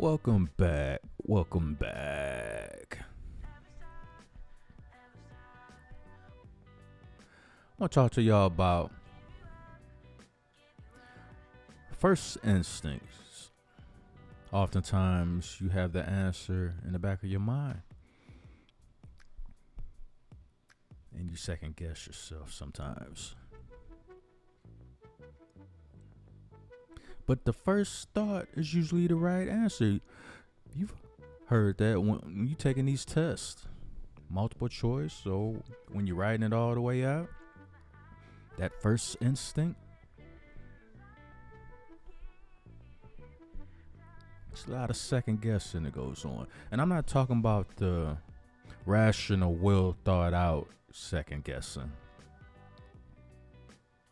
Welcome back. Welcome back. I want to talk to y'all about first instincts. Oftentimes, you have the answer in the back of your mind, and you second guess yourself sometimes. But the first thought is usually the right answer. You've heard that when you're taking these tests, multiple choice, so when you're writing it all the way out, that first instinct, it's a lot of second guessing that goes on. And I'm not talking about the rational, well thought out second guessing.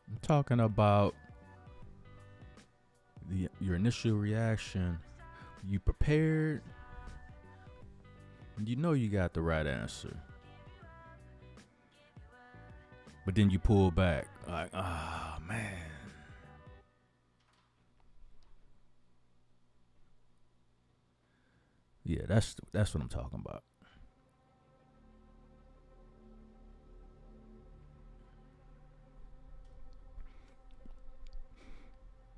I'm talking about your initial reaction. You prepared, and you know you got the right answer, but then you pull back like, man. Yeah, that's what I'm talking about.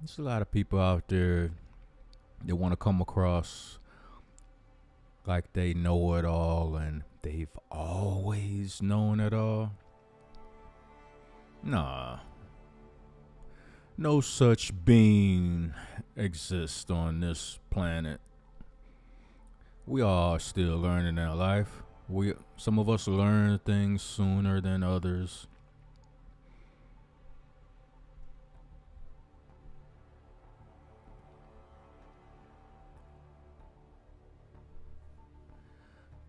There's a lot of people out there that want to come across like they know it all and they've always known it all. Nah. No such being exists on this planet. We all still learning in our life. Some of us learn things sooner than others.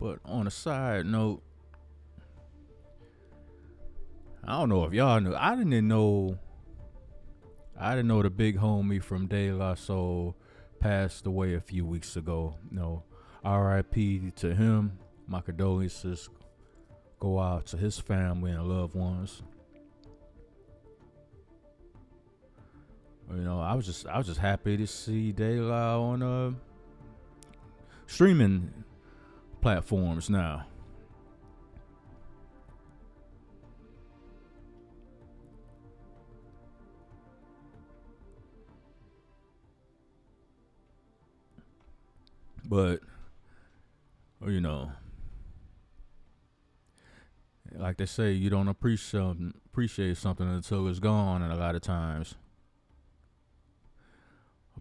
But on a side note, I don't know if y'all knew. I didn't know the big homie from De La Soul passed away a few weeks ago. No, R.I.P. to him. My condolences go out to his family and loved ones. You know, I was just happy to see De La on streaming platforms now. But you know, like they say, you don't appreciate something until it's gone, and a lot of times.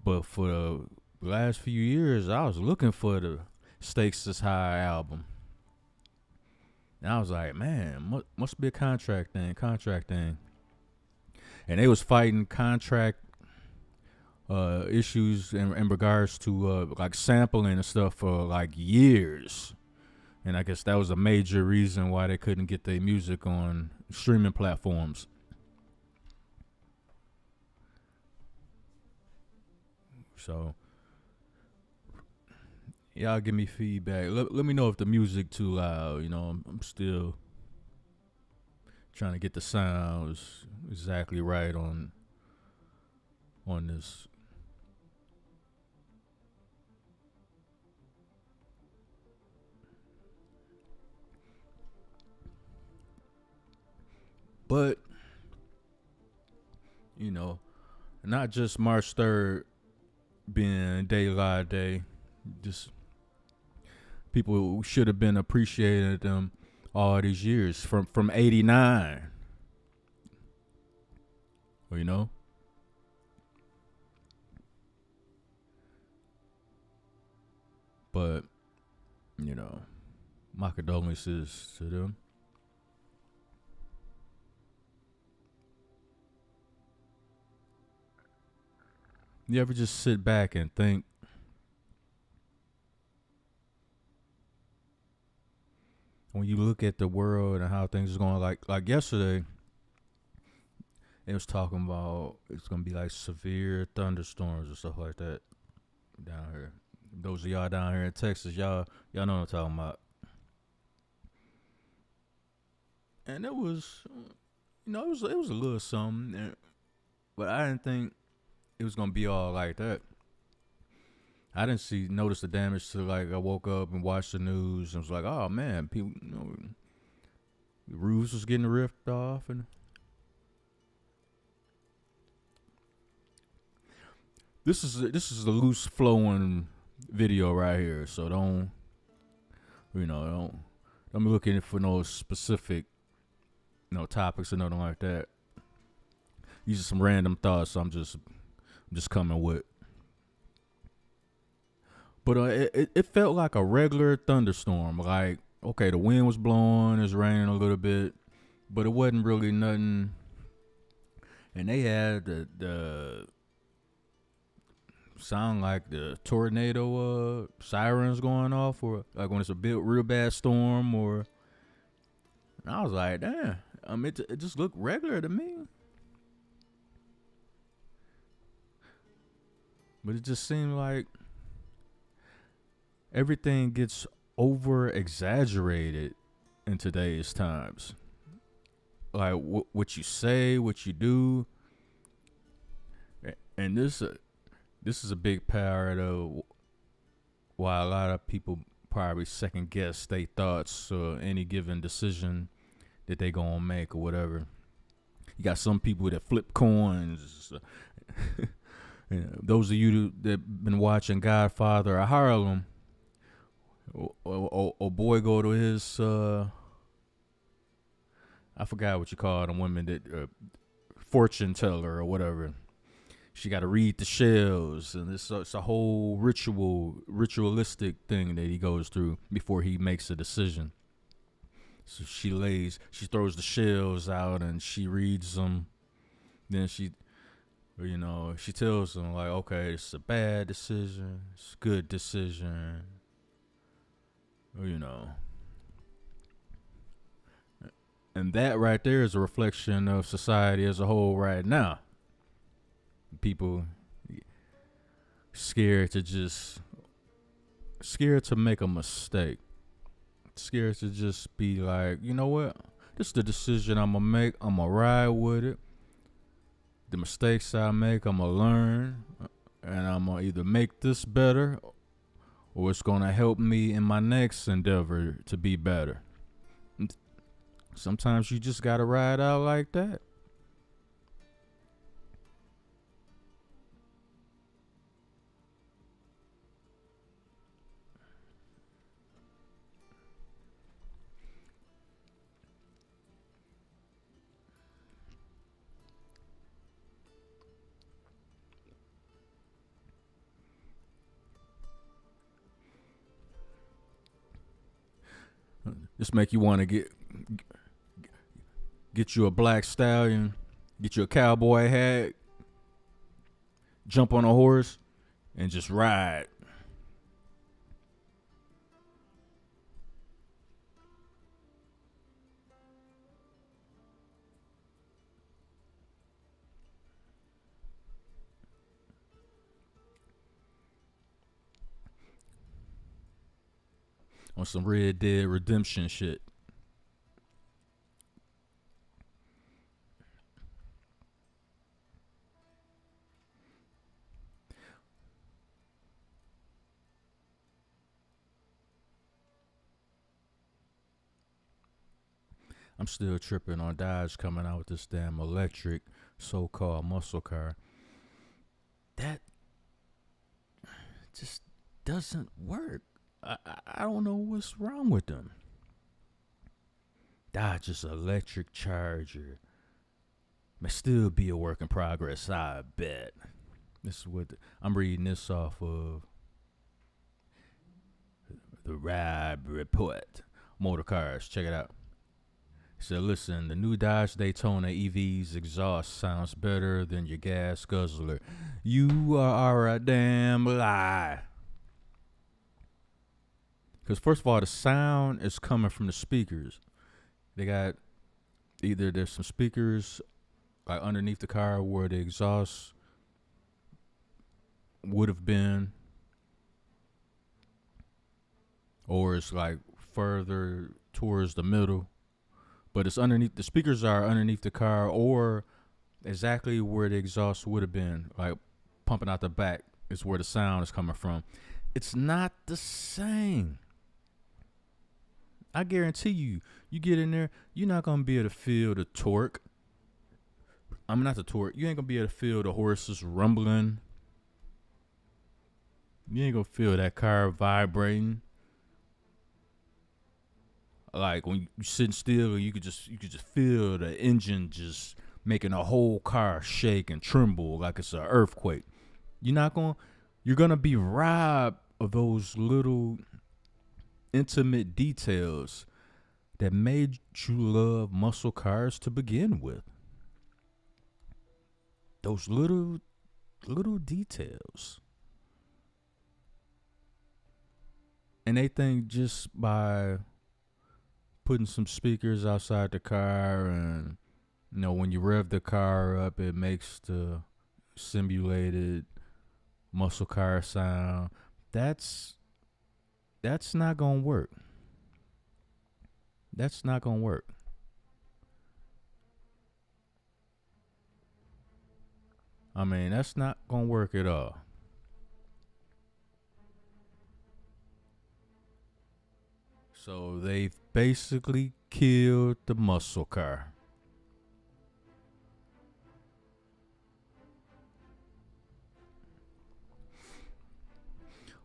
But for the last few years, I was looking for the Stakes Is High album. And I was like, man, must be a contract thing. And they was fighting contract issues in regards to like sampling and stuff for like years. And I guess that was a major reason why they couldn't get their music on streaming platforms. So y'all give me feedback. Let me know if the music too loud. You know, I'm still trying to get the sounds exactly right on this. But you know, not just March 3rd being Daylight Day, just people should have been appreciating them all these years from '89. You know, but you know, my condolences to them. You ever just sit back and think, when you look at the world and how things are going, like yesterday, it was talking about it's gonna be like severe thunderstorms and stuff like that down here. Those of y'all down here in Texas, y'all know what I'm talking about. And it was, it was a little something, but I didn't think it was gonna be all like that. I didn't notice the damage till like I woke up and watched the news and was like, oh man, people, the roofs was getting ripped off, and this is a loose flowing video right here, so don't be looking for no specific topics or nothing like that. These are some random thoughts I'm just coming with. But it felt like a regular thunderstorm. Like, okay, the wind was blowing, it's raining a little bit, but it wasn't really nothing. And they had the sound like the tornado sirens going off, or like when it's a real bad storm, or. And I was like, damn, it just looked regular to me. But it just seemed like everything gets over exaggerated in today's times. Like what you say, what you do, and this is a big part of why a lot of people probably second guess their thoughts or any given decision that they gonna make or whatever. You got some people that flip coins. Those of you that been watching Godfather of Harlem, or boy go to his I forgot what you call them women that fortune teller or whatever. She got to read the shells, and it's a whole ritualistic thing that he goes through before he makes a decision. So she throws the shells out and she reads them. Then she tells them like, okay, it's a bad decision, it's a good decision, And that right there is a reflection of society as a whole right now. People scared to make a mistake. Scared to just be like, you know what? This is the decision I'm going to make. I'm going to ride with it. The mistakes I make, I'm going to learn. And I'm going to either make this better or it's going to help me in my next endeavor to be better. Sometimes you just got to ride out like that. Just make you want to get you a black stallion, get you a cowboy hat, jump on a horse, and just ride. On some Red Dead Redemption shit. I'm still tripping on Dodge coming out with this damn electric so-called muscle car. That just doesn't work. I don't know what's wrong with them. Dodge's electric Charger may still be a work in progress, I bet. This is what I'm reading this off of the Ride Report. Motor Cars, check it out. He said, listen, the new Dodge Daytona EV's exhaust sounds better than your gas guzzler. You are a damn lie. Because first of all, the sound is coming from the speakers. They got there's some speakers like underneath the car where the exhaust would have been, or it's like further towards the middle. But it's underneath, the speakers are underneath the car or exactly where the exhaust would have been, like pumping out the back is where the sound is coming from. It's not the same. I guarantee you, you get in there, you're not gonna be able to feel the torque. I mean, not the torque. You ain't gonna be able to feel the horses rumbling. You ain't gonna feel that car vibrating. Like when you sitting still, you could just feel the engine just making a whole car shake and tremble like it's an earthquake. You're gonna be robbed of those little intimate details that made you love muscle cars to begin with. Those little details. And they think just by putting some speakers outside the car and when you rev the car up, it makes the simulated muscle car sound. That's not gonna work. That's not gonna work. I mean, that's not gonna work at all. So they've basically killed the muscle car.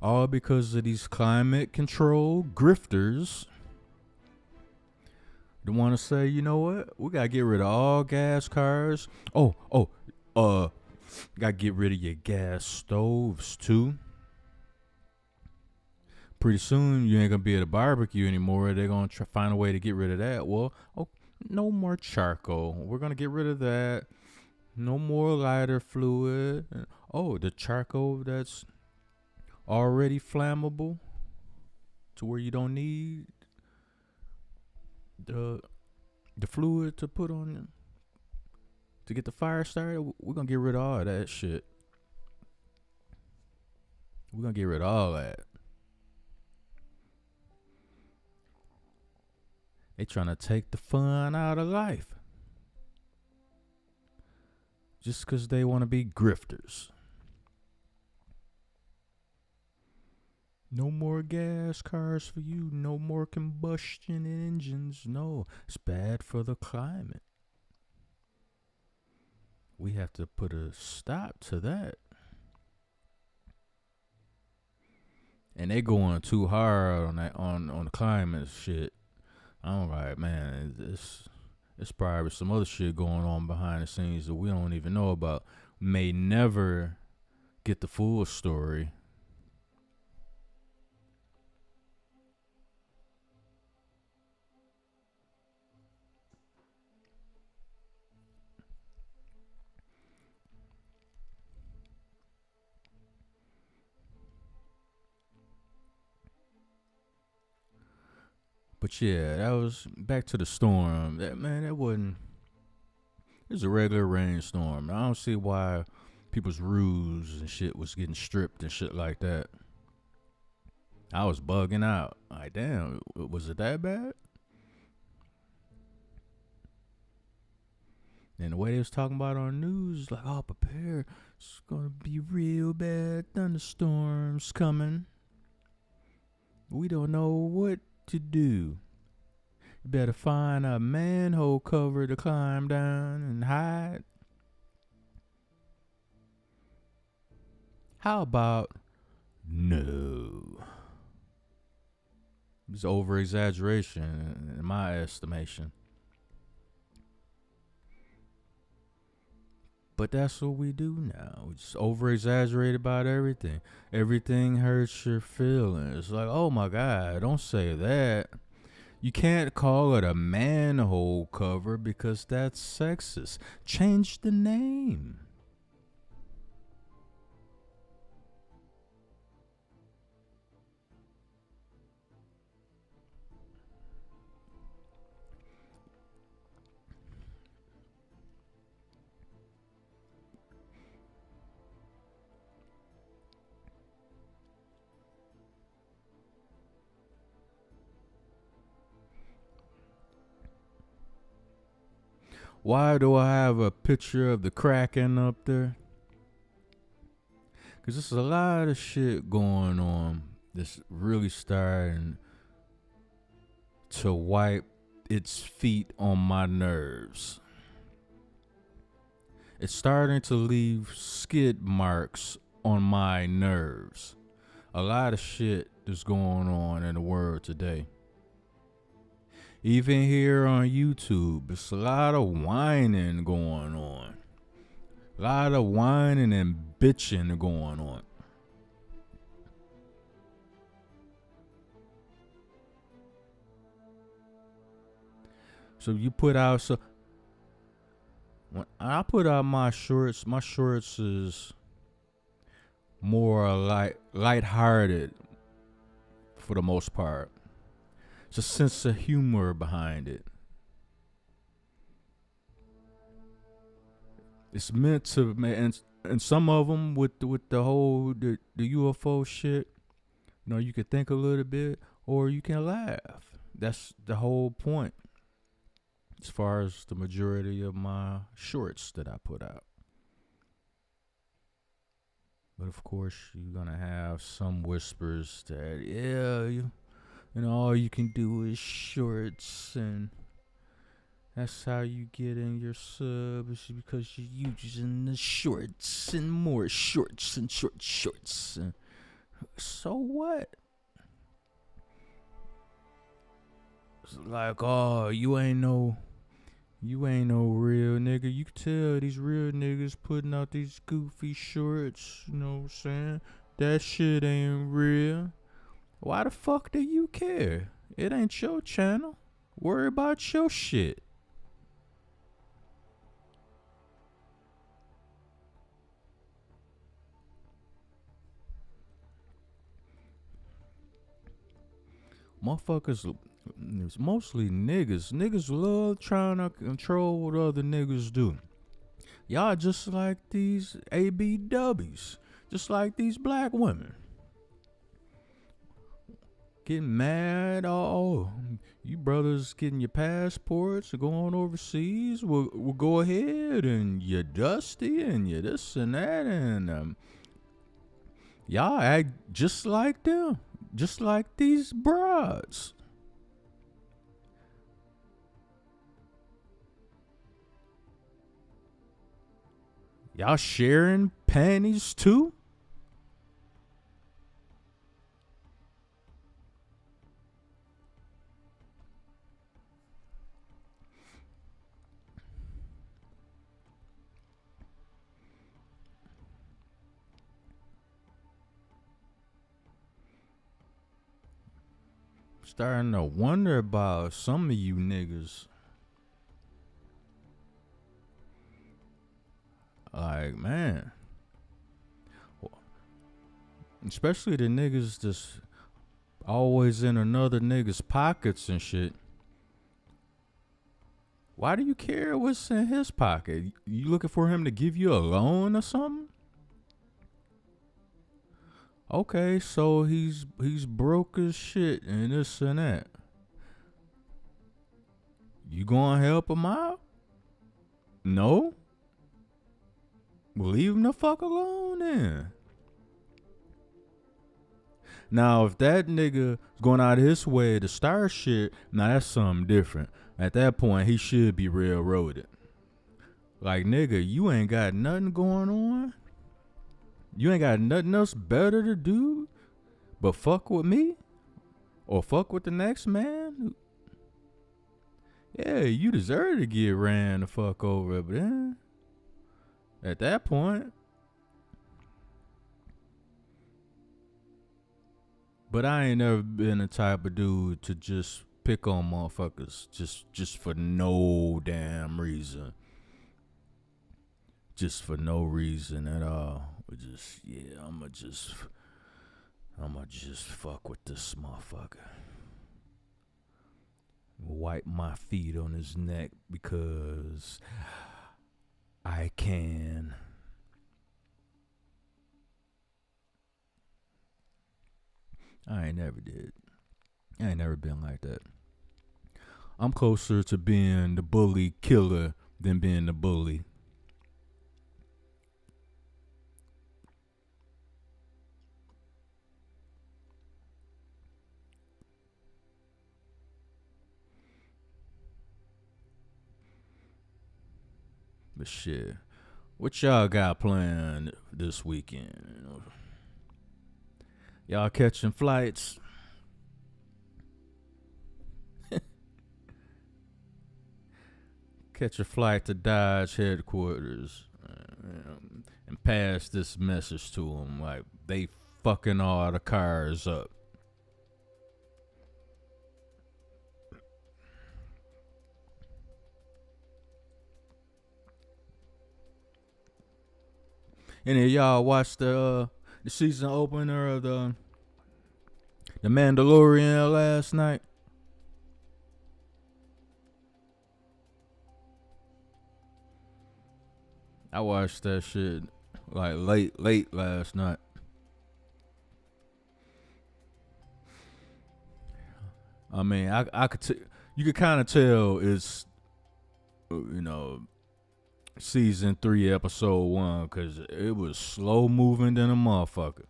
All because of these climate control grifters that want to say, you know what? We got to get rid of all gas cars. Got to get rid of your gas stoves too. Pretty soon you ain't going to be able to barbecue anymore. They're going to find a way to get rid of that. Well, no more charcoal. We're going to get rid of that. No more lighter fluid. The charcoal that's already flammable to where you don't need the fluid to put on to get the fire started. We're gonna get rid of all of that shit. We're gonna get rid of all that. They trying to take the fun out of life just because they want to be grifters. No more gas cars for you. No more combustion engines. No, it's bad for the climate. We have to put a stop to that. And they going too hard on that on the climate shit. I'm like, man, it's probably some other shit going on behind the scenes that we don't even know about. May never get the full story. But yeah, that was back to the storm. That wasn't. It was a regular rainstorm. I don't see why people's roofs and shit was getting stripped and shit like that. I was bugging out. Like, damn, was it that bad? And the way they was talking about it on the news, like, oh, prepare. It's gonna be real bad. Thunderstorms coming. We don't know what to do. You better find a manhole cover to climb down and hide. How about no? It's over exaggeration in my estimation. But that's what we do now. We just over exaggerate about everything. Everything hurts your feelings. Like, oh my God, don't say that. You can't call it a manhole cover because that's sexist. Change the name. Why do I have a picture of the Kraken up there? Cause there's a lot of shit going on that's really starting to wipe its feet on my nerves. It's starting to leave skid marks on my nerves. A lot of shit that's going on in the world today. Even here on YouTube, it's a lot of whining going on. A lot of whining and bitching going on. So you put out, so when I put out my shorts is more lighthearted for the most part. It's a sense of humor behind it. It's meant to, and some of them with the whole the UFO shit, you can think a little bit or you can laugh. That's the whole point. As far as the majority of my shorts that I put out. But of course, you're gonna have some whispers that, all you can do is shorts, and that's how you get in your subs because you're using the shorts and more shorts and shorts. And so what? It's like, oh, you ain't no real nigga. You can tell these real niggas putting out these goofy shorts. You know what I'm saying? That shit ain't real. Why the fuck do you care? It ain't your channel. Worry about your shit. Motherfuckers, it's mostly niggas. Niggas love trying to control what other niggas do. Y'all just like these ABWs. Just like these black women. Getting mad. Oh, you brothers getting your passports or going overseas. We'll go ahead and you're dusty and you're this and that. And y'all act just like them. Just like these broads. Y'all sharing panties too? Starting to wonder about some of you niggas. Like, man. Especially the niggas that's always in another nigga's pockets and shit. Why do you care what's in his pocket? You looking for him to give you a loan or something? Okay, so he's broke as shit and this and that. You gonna help him out? No? Well, leave him the fuck alone then. Now, if that nigga is going out of his way to start shit, now that's something different. At that point, he should be railroaded. Like, nigga, you ain't got nothing going on. You ain't got nothing else better to do but fuck with me or fuck with the next man. Yeah, you deserve to get ran the fuck over, but then at that point. But I ain't never been the type of dude to just pick on motherfuckers just for no damn reason. Just for no reason at all. But just, yeah, I'ma just fuck with this motherfucker. Wipe my feet on his neck because I can. I ain't never did. I ain't never been like that. I'm closer to being the bully killer than being the bully. But shit, what y'all got planned this weekend? Y'all catching flights? Catch a flight to Dodge headquarters and pass this message to them like they fucking all the cars up. Any of y'all watched the season opener of the Mandalorian last night? I watched that shit like late last night. I mean, I could you could kind of tell it's season 3 episode 1 because it was slow moving than a motherfucker.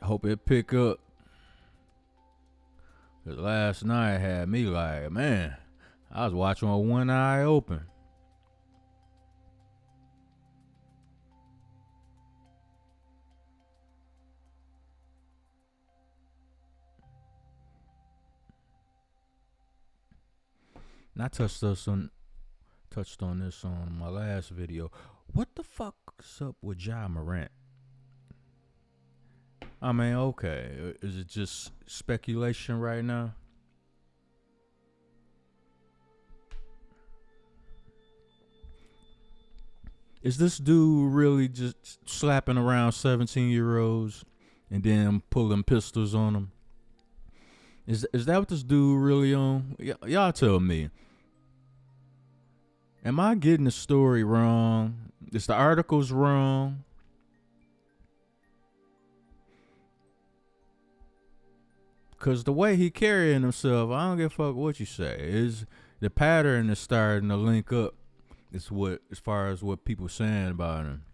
Hope it pick up. Cause last night had me like, man, I was watching with one eye open. And I touched on this on my last video. What the fuck's up with Ja Morant? I mean, okay, is it just speculation right now? Is this dude really just slapping around 17-year-olds and then pulling pistols on them? Is that what this dude really on? Y'all tell me. Am I getting the story wrong? Is the articles wrong? Cause the way he carrying himself, I don't give a fuck what you say. Is the pattern is starting to link up. It's what, as far as what people saying about him,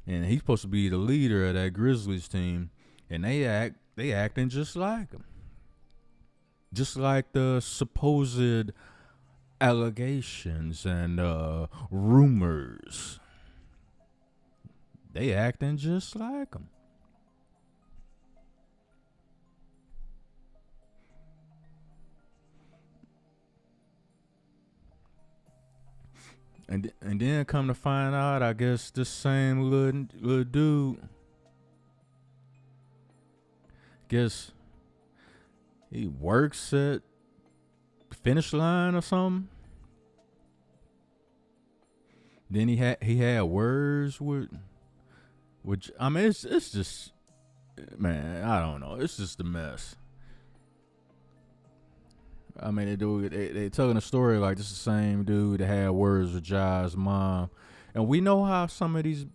and he's supposed to be the leader of that Grizzlies team, and they acting just like him, just like the supposed allegations and rumors. They acting just like him. And then come to find out, I guess this same little dude, guess he works at Finish Line or something. Then he had words with I mean it's just, man, I don't know, it's just a mess. I mean, they telling a story like this is the same dude that had words with Ja's mom, and we know how some of these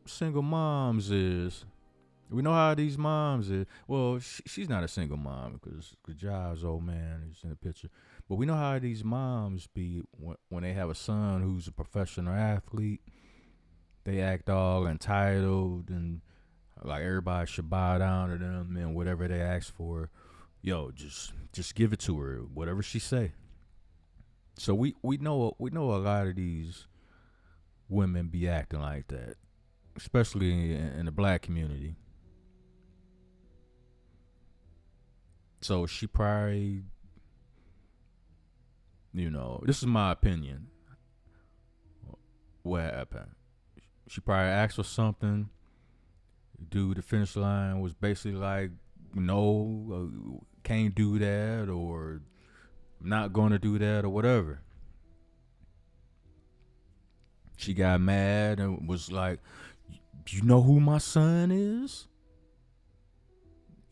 single moms is. We know how these moms is. Well, she's not a single mom because Ja's old man is in the picture, but we know how these moms be when they have a son who's a professional athlete. They act all entitled and like everybody should bow down to them and whatever they ask for. Yo, just give it to her, whatever she say. So we know a lot of these women be acting like that, especially in the black community. So she probably, this is my opinion. What happened? She probably asked for something. Dude, the Finish Line was basically like, no, can't do that, or not going to do that, or whatever. She got mad and was like, you know who my son is?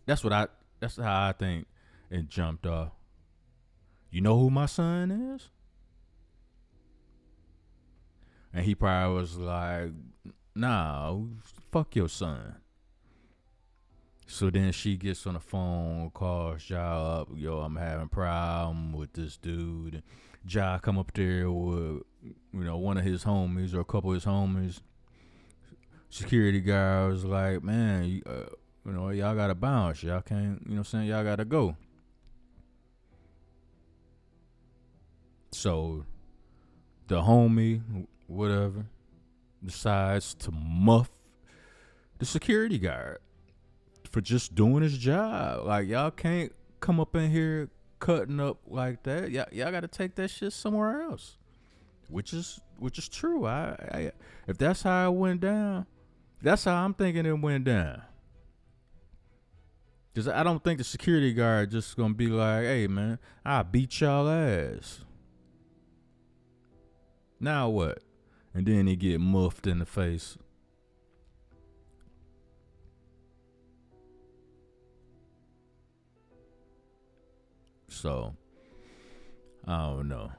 That's how I think it jumped off. You know who my son is? And he probably was like, nah, fuck your son. So then she gets on the phone, calls Ja up. Yo, I'm having a problem with this dude. And Ja come up there with, one of his homies or a couple of his homies. Security guard was like, man, y'all got to bounce. Y'all can't, y'all got to go. So the homie, whatever, decides to muff the security guard for just doing his job. Like, y'all can't come up in here cutting up like that. Y'all got to take that shit somewhere else. Which is true. I if that's how it went down, that's how I'm thinking it went down. Cause I don't think the security guard just gonna be like, "Hey man, I beat y'all ass." Now what? And then he get muffed in the face. So I don't know.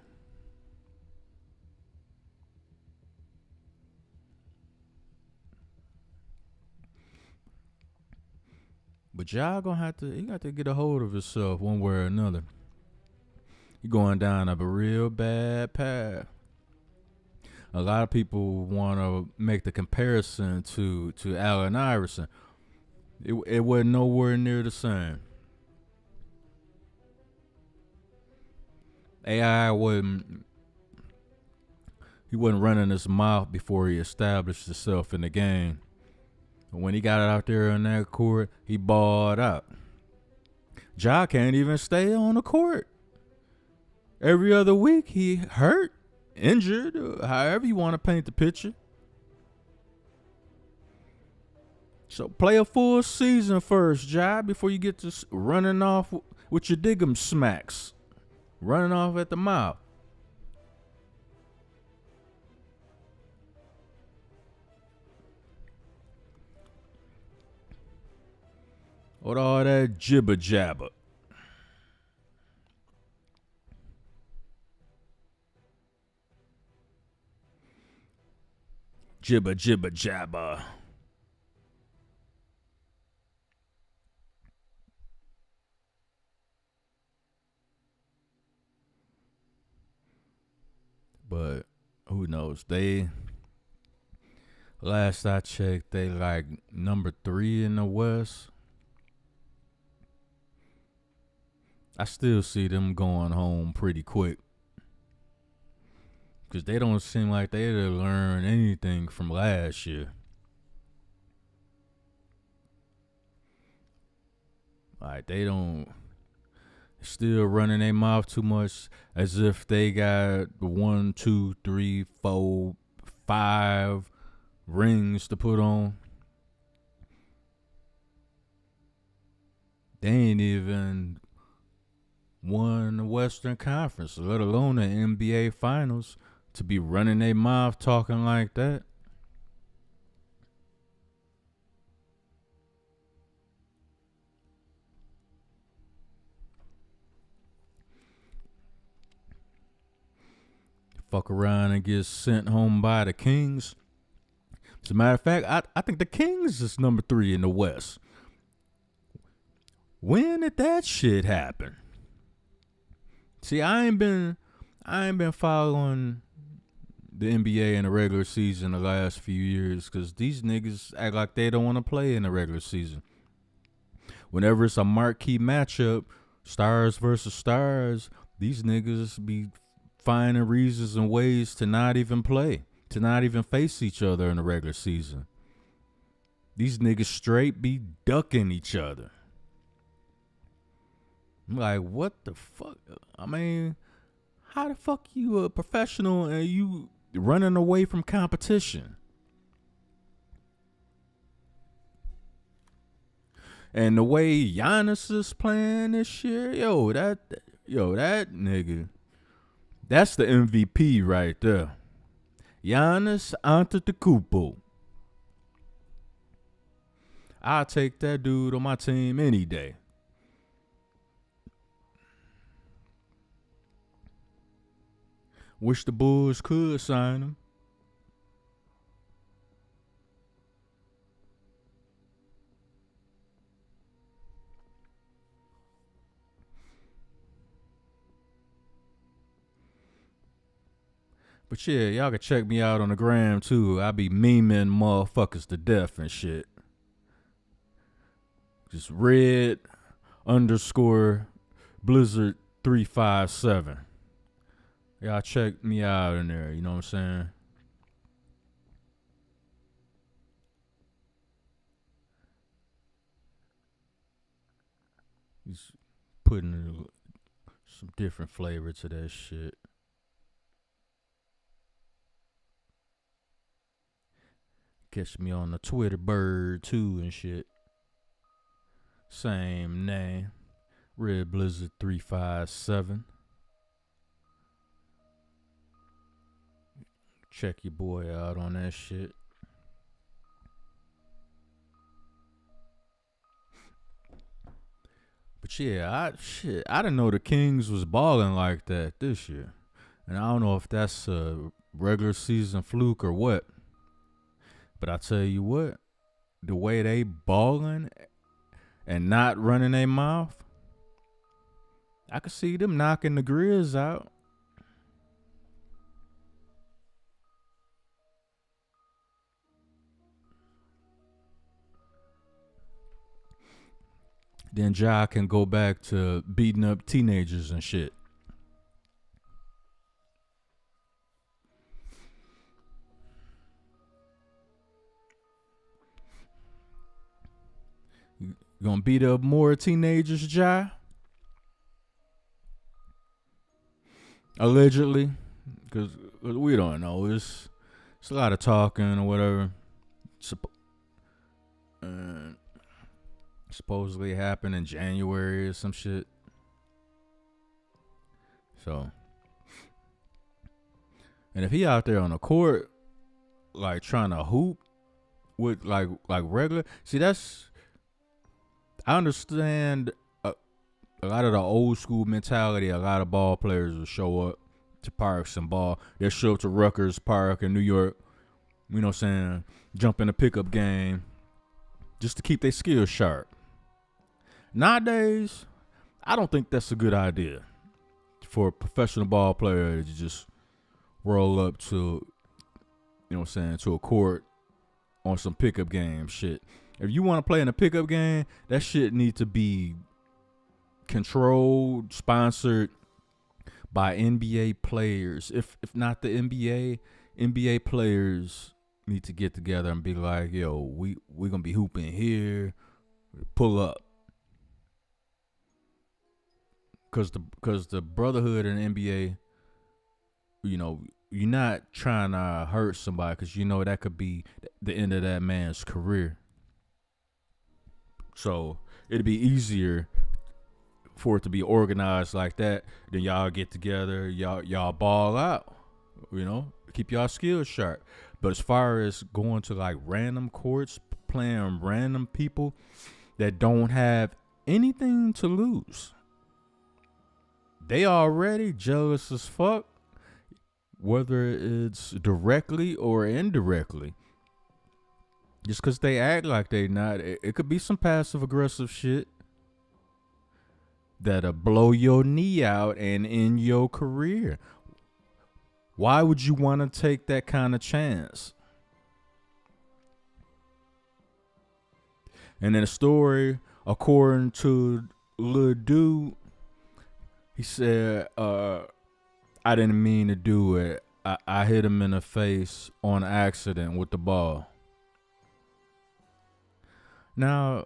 But y'all gonna have to, you got to get a hold of yourself one way or another. You're going down a real bad path. A lot of people want to make the comparison to Allen Iverson. It wasn't nowhere near the same. AI wasn't, he wasn't running his mouth before he established himself in the game. When he got out there on that court, he balled out. Ja can't even stay on the court. Every other week, he hurt, injured, however you want to paint the picture. So play a full season first, Ja, before you get to running off with your diggum smacks. Running off at the mouth. With all that jibber jabber. Jibber jibber jabber. But who knows? Last I checked, they like number 3 in the West. I still see them going home pretty quick. Because they don't seem like they learned anything from last year. Like, they don't, still running their mouth too much as if they got 1, 2, 3, 4, 5 rings to put on. They ain't even won the Western Conference, let alone the NBA Finals, to be running their mouth talking like that. Fuck around and get sent home by the Kings. As a matter of fact, I think the Kings is number 3 in the West. When did that shit happen? See, I ain't been following the NBA in the regular season the last few years because these niggas act like they don't want to play in the regular season. Whenever it's a marquee matchup, stars versus stars, these niggas be finding reasons and ways to not even play, to not even face each other in the regular season. These niggas straight be ducking each other. I'm like, what the fuck? I mean, how the fuck you a professional and you running away from competition? And the way Giannis is playing this year, that nigga, that's the MVP right there. Giannis Antetokounmpo. I'll take that dude on my team any day. Wish the Bulls could sign him. But yeah, y'all can check me out on the gram too. I be memeing motherfuckers to death and shit. Just red_blizzard357. Y'all check me out in there. You know what I'm saying? He's putting some different flavor to that shit. Catch me on the Twitter bird too and shit. Same name. Red Blizzard 357. Check your boy out on that shit. But yeah, I didn't know the Kings was balling like that this year. And I don't know if that's a regular season fluke or what. But I tell you what, the way they balling and not running their mouth, I could see them knocking the Grizz out. Then Ja can go back to beating up teenagers and shit. You gonna beat up more teenagers, Ja? Allegedly, because we don't know. It's a lot of talking or whatever. Uh, Supposedly happened in January or some shit. So, and if he out there on the court, like trying to hoop with like regular, see that's I understand a lot of the old school mentality. A lot of ball players will show up to parks and ball. They'll show up to Rutgers Park in New York. You know what I'm saying? Jump in a pickup game just to keep their skills sharp. Nowadays, I don't think that's a good idea for a professional ball player to just roll up to, you know what I'm saying, to a court on some pickup game shit. If you want to play in a pickup game, that shit needs to be controlled, sponsored by NBA players. If not the NBA players need to get together and be like, yo, we gonna be hooping here, pull up. Cause the brotherhood in the NBA, you know, you're not trying to hurt somebody because you know that could be the end of that man's career. So it'd be easier for it to be organized like that. Then y'all get together, y'all ball out, you know, keep y'all skills sharp. But as far as going to like random courts, playing random people that don't have anything to lose, they already jealous as fuck, whether it's directly or indirectly. Just because they act like they not, it could be some passive aggressive shit that'll blow your knee out and end your career. Why would you want to take that kind of chance? And in the story, according to Lil Dude, he said, I didn't mean to do it. I hit him in the face on accident with the ball. Now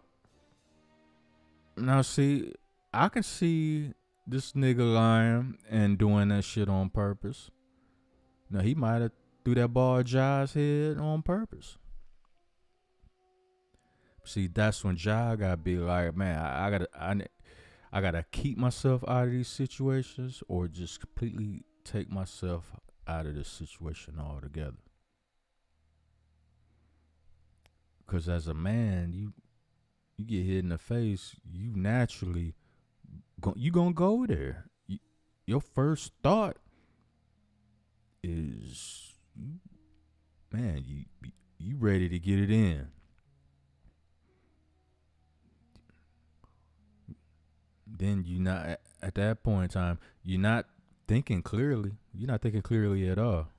see, I can see this nigga lying and doing that shit on purpose. Now, he might have threw that ball at Ja's head on purpose. See, that's when Ja gotta be like, man, I gotta keep myself out of these situations or just completely take myself out of this situation altogether. Because as a man, you get hit in the face, you naturally you gonna go there. Your first thought is, man, you ready to get it in. Then you not at that point in time, you're not thinking clearly. You're not thinking clearly at all.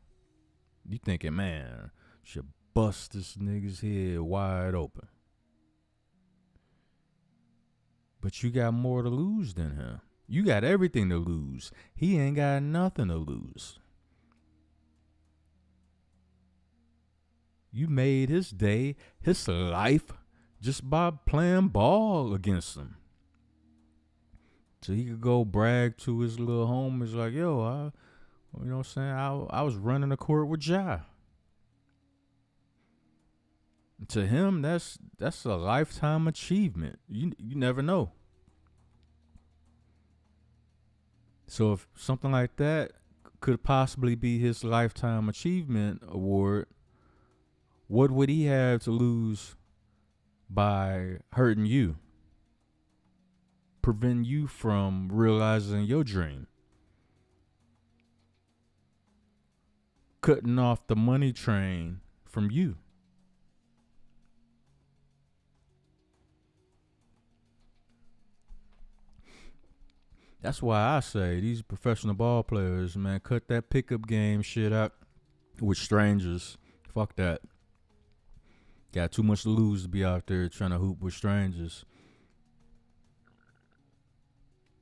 You thinking, man, should bust this nigga's head wide open. But you got more to lose than him. You got everything to lose. He ain't got nothing to lose. You made his day, his life, just by playing ball against him. So he could go brag to his little homies like, yo, you know what I'm saying? I was running the court with Ja. To him, that's a lifetime achievement. You never know. So if something like that could possibly be his lifetime achievement award, what would he have to lose by hurting you? Prevent you from realizing your dream. Cutting off the money train from you. That's why I say these professional ball players, man, cut that pickup game shit out with strangers. Fuck that. Got too much to lose to be out there trying to hoop with strangers.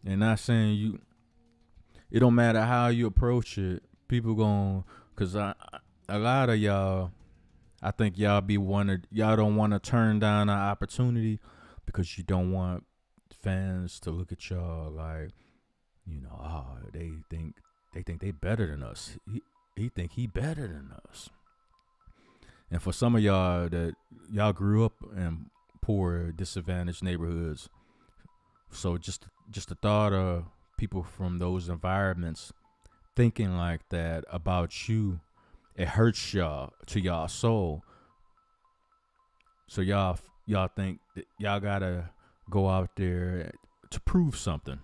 And not saying you, it don't matter how you approach it. People cause a lot of y'all, I think y'all don't want to turn down an opportunity because you don't want fans to look at y'all like, you know, they think they better than us. He think he better than us. And for some of y'all that y'all grew up in poor, disadvantaged neighborhoods, so just the thought of people from those environments thinking like that about you, it hurts y'all to y'all soul. So y'all think that y'all gotta go out there to prove something.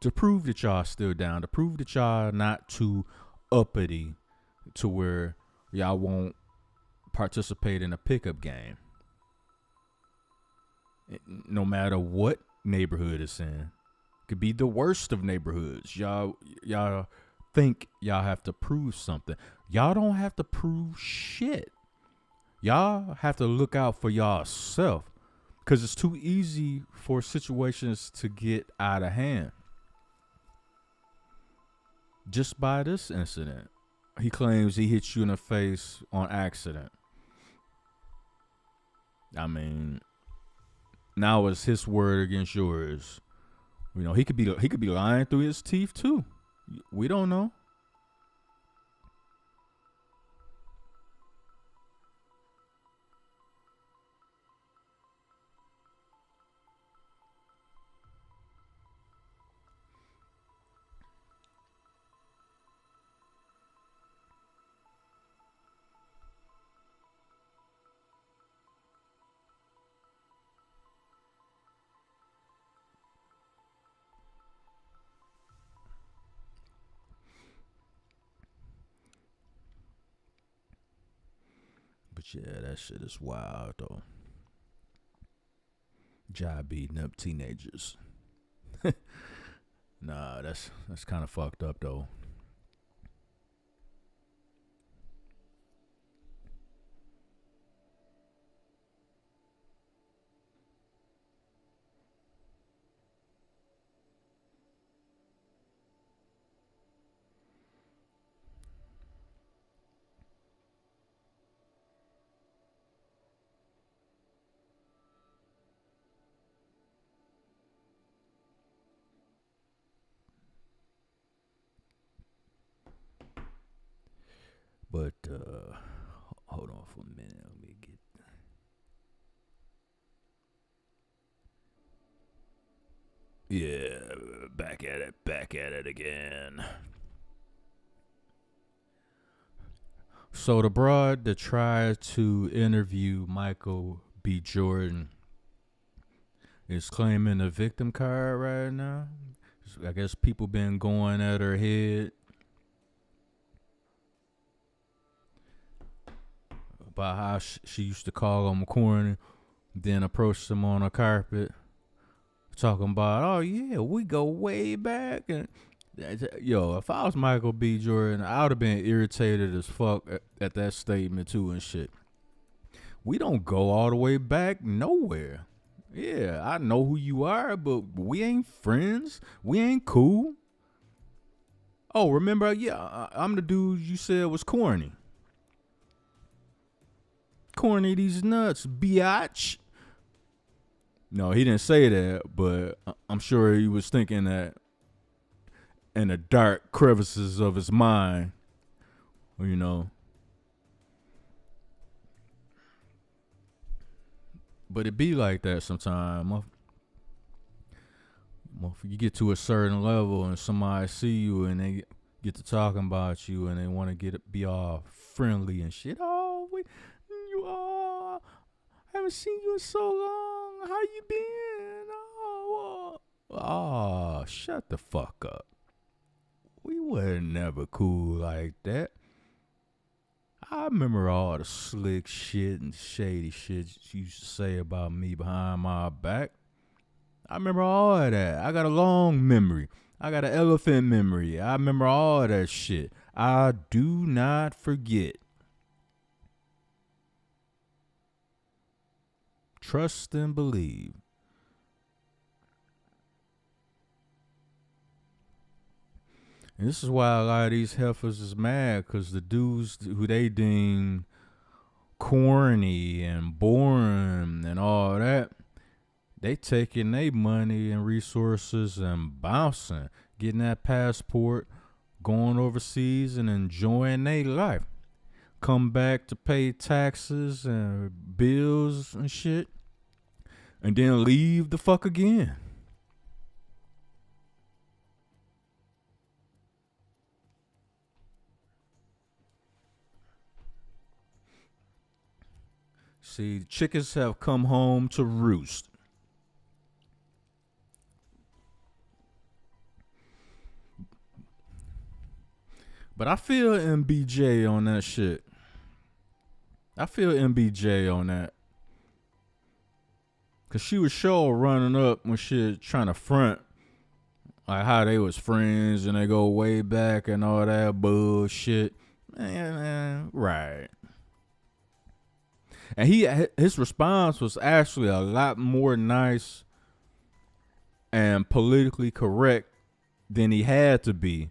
To prove that y'all still down, to prove that y'all not too uppity to where y'all won't participate in a pickup game. No matter what neighborhood it's in. Could be the worst of neighborhoods. Y'all think y'all have to prove something. Y'all don't have to prove shit. Y'all have to look out for y'allself. Because it's too easy for situations to get out of hand. Just by this incident, he claims he hit you in the face on accident. I mean, now it's his word against yours. You know, he could be lying through his teeth too. We don't know. But yeah, that shit is wild though. Job beating up teenagers. Nah, that's kind of fucked up though. But hold on for a minute. Let me get. Yeah, back at it again. So the broad that tried to interview Michael B. Jordan is claiming a victim card right now. I guess people been going at her head about how she used to call him corny, then approached him on a carpet, talking about, oh yeah, we go way back. And yo, if I was Michael B. Jordan, I would have been irritated as fuck at that statement too and shit. We don't go all the way back nowhere. Yeah, I know who you are, but we ain't friends. We ain't cool. Oh, remember? Yeah, I'm the dude you said was corny. Corny these nuts, biatch. No, he didn't say that, but I'm sure he was thinking that in the dark crevices of his mind, you know. But it be like that sometimes. You get to a certain level and somebody see you and they get to talking about you and they want to be all friendly and shit. Oh, you are. I haven't seen you in so long. How you been? Oh, shut the fuck up. We were never cool like that. I remember all the slick shit and shady shit you used to say about me behind my back. I remember all of that. I got a long memory. I got an elephant memory. I remember all of that shit. I do not forget. Trust and believe. And this is why a lot of these heifers is mad, because the dudes who they deem corny and boring and all that, they taking their money and resources and bouncing, getting that passport, going overseas and enjoying their life. Come back to pay taxes and bills and shit, and then leave the fuck again. See, chickens have come home to roost. But I feel MBJ on that shit. I feel MBJ on that. Cause she was sure running up when shit trying to front. Like how they was friends and they go way back and all that bullshit. Man, right. And his response was actually a lot more nice and politically correct than he had to be.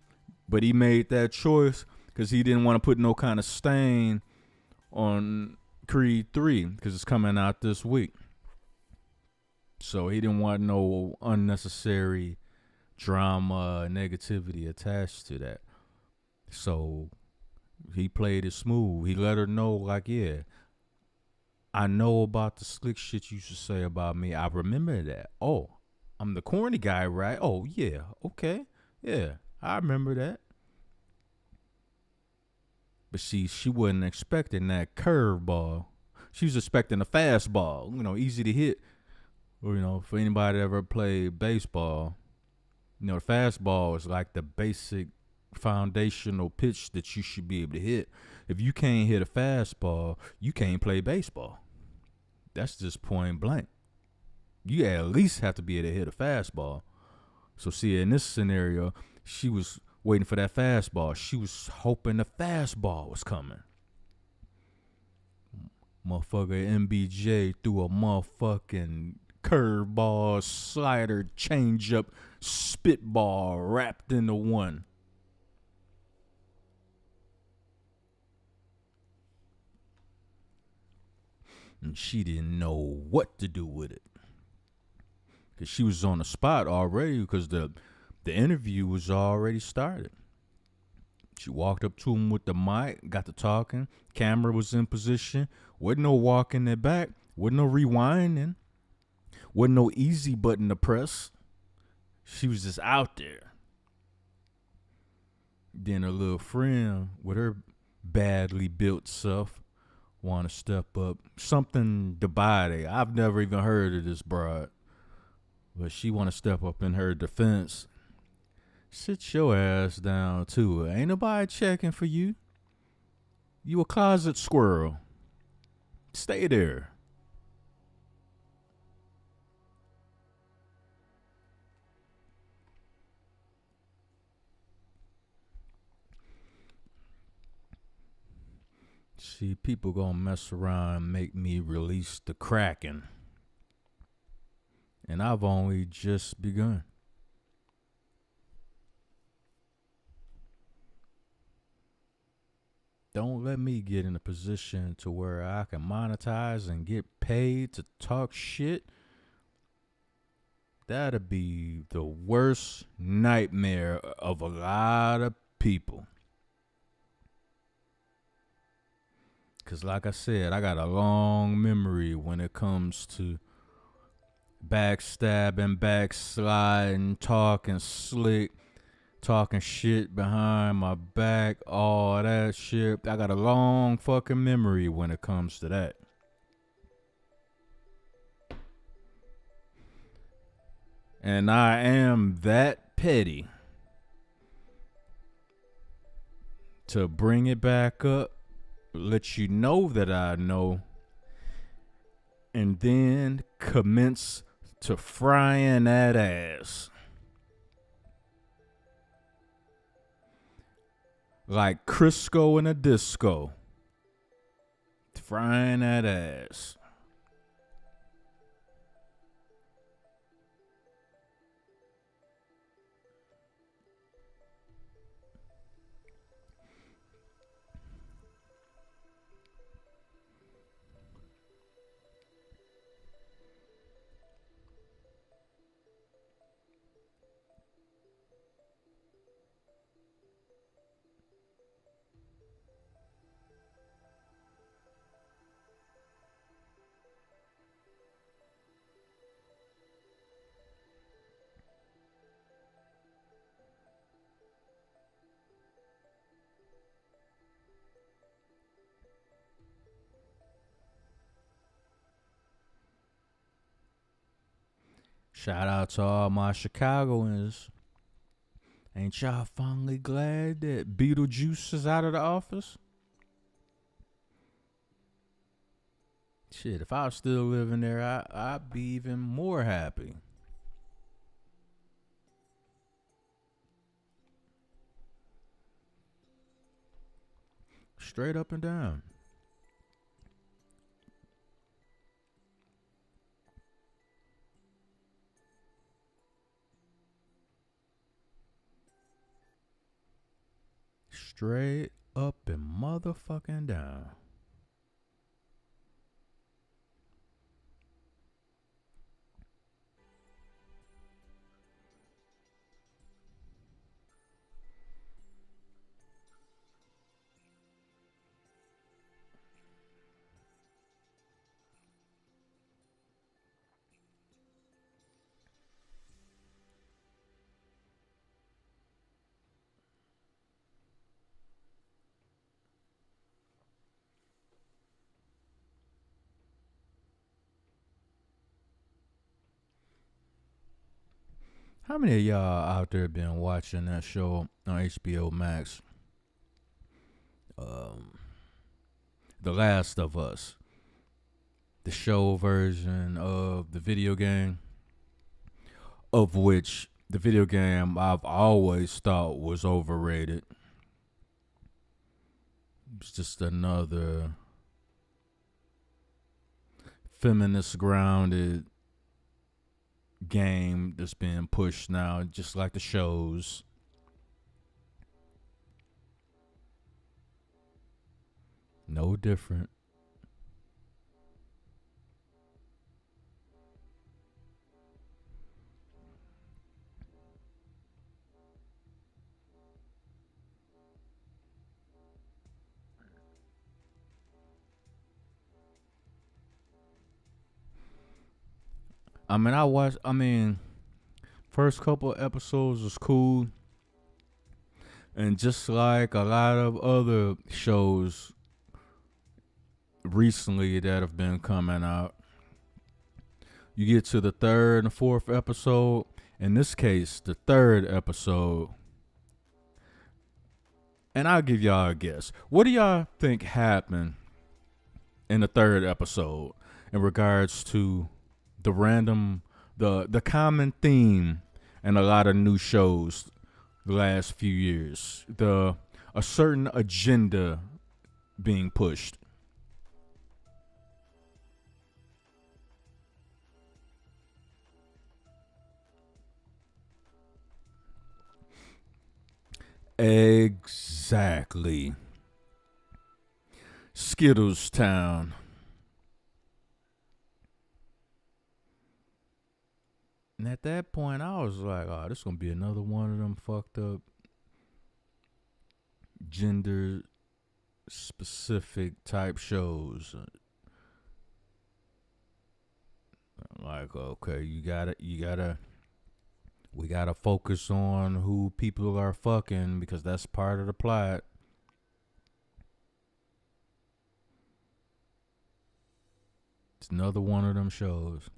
But he made that choice because he didn't want to put no kind of stain on Creed 3 because it's coming out this week. So he didn't want no unnecessary drama, negativity attached to that. So he played it smooth. He let her know, like, yeah, I know about the slick shit you should say about me. I remember that. Oh, I'm the corny guy, right? Oh, yeah. Okay. Yeah, I remember that. But see, she wasn't expecting that curveball. She was expecting a fastball, easy to hit. Or, for anybody that ever played baseball, the fastball is like the basic foundational pitch that you should be able to hit. If you can't hit a fastball, you can't play baseball. That's just point blank. You at least have to be able to hit a fastball. So see, in this scenario, she was waiting for that fastball. She was hoping the fastball was coming. Motherfucker MBJ threw a motherfucking curveball, slider, changeup, spitball wrapped into one. And she didn't know what to do with it. Because she was on the spot already because the interview was already started. She walked up to him with the mic, got to talking. Camera was in position. Wasn't no walking it back. Wasn't no rewinding. Wasn't no easy button to press. She was just out there. Then her little friend with her badly built self want to step up. Something Dabade. I've never even heard of this broad. But she want to step up in her defense. Sit your ass down, too. Ain't nobody checking for you. You a closet squirrel. Stay there. See, people gonna mess around and make me release the Kraken. And I've only just begun. Don't let me get in a position to where I can monetize and get paid to talk shit. That'd be the worst nightmare of a lot of people. Because, like I said, I got a long memory when it comes to backstabbing, backsliding, talking slick, talking shit behind my back, all that shit. I got a long fucking memory when it comes to that. And I am that petty to bring it back up, let you know that I know, and then commence to frying that ass. Like Crisco in a disco. Frying that ass. Shout out to all my Chicagoans. Ain't y'all finally glad that Beetlejuice is out of the office? Shit, if I was still living there, I'd be even more happy. Straight up and down. Straight up and motherfucking down. How many of y'all out there been watching that show on HBO Max? Um, The Last of Us, the show version of the video game, of which the video game I've always thought was overrated. It's just another feminist grounded game that's being pushed now, just like the shows. No different. First couple of episodes was cool. And just like a lot of other shows recently that have been coming out, you get to the third and fourth episode. In this case, the third episode. And I'll give y'all a guess. What do y'all think happened in the third episode in regards to the common theme in a lot of new shows the last few years? A certain agenda being pushed. Exactly. Skittles Town. And at that point, I was like, oh, this gonna be another one of them fucked up gender specific type shows. Like, okay, we gotta focus on who people are fucking because that's part of the plot. It's another one of them shows.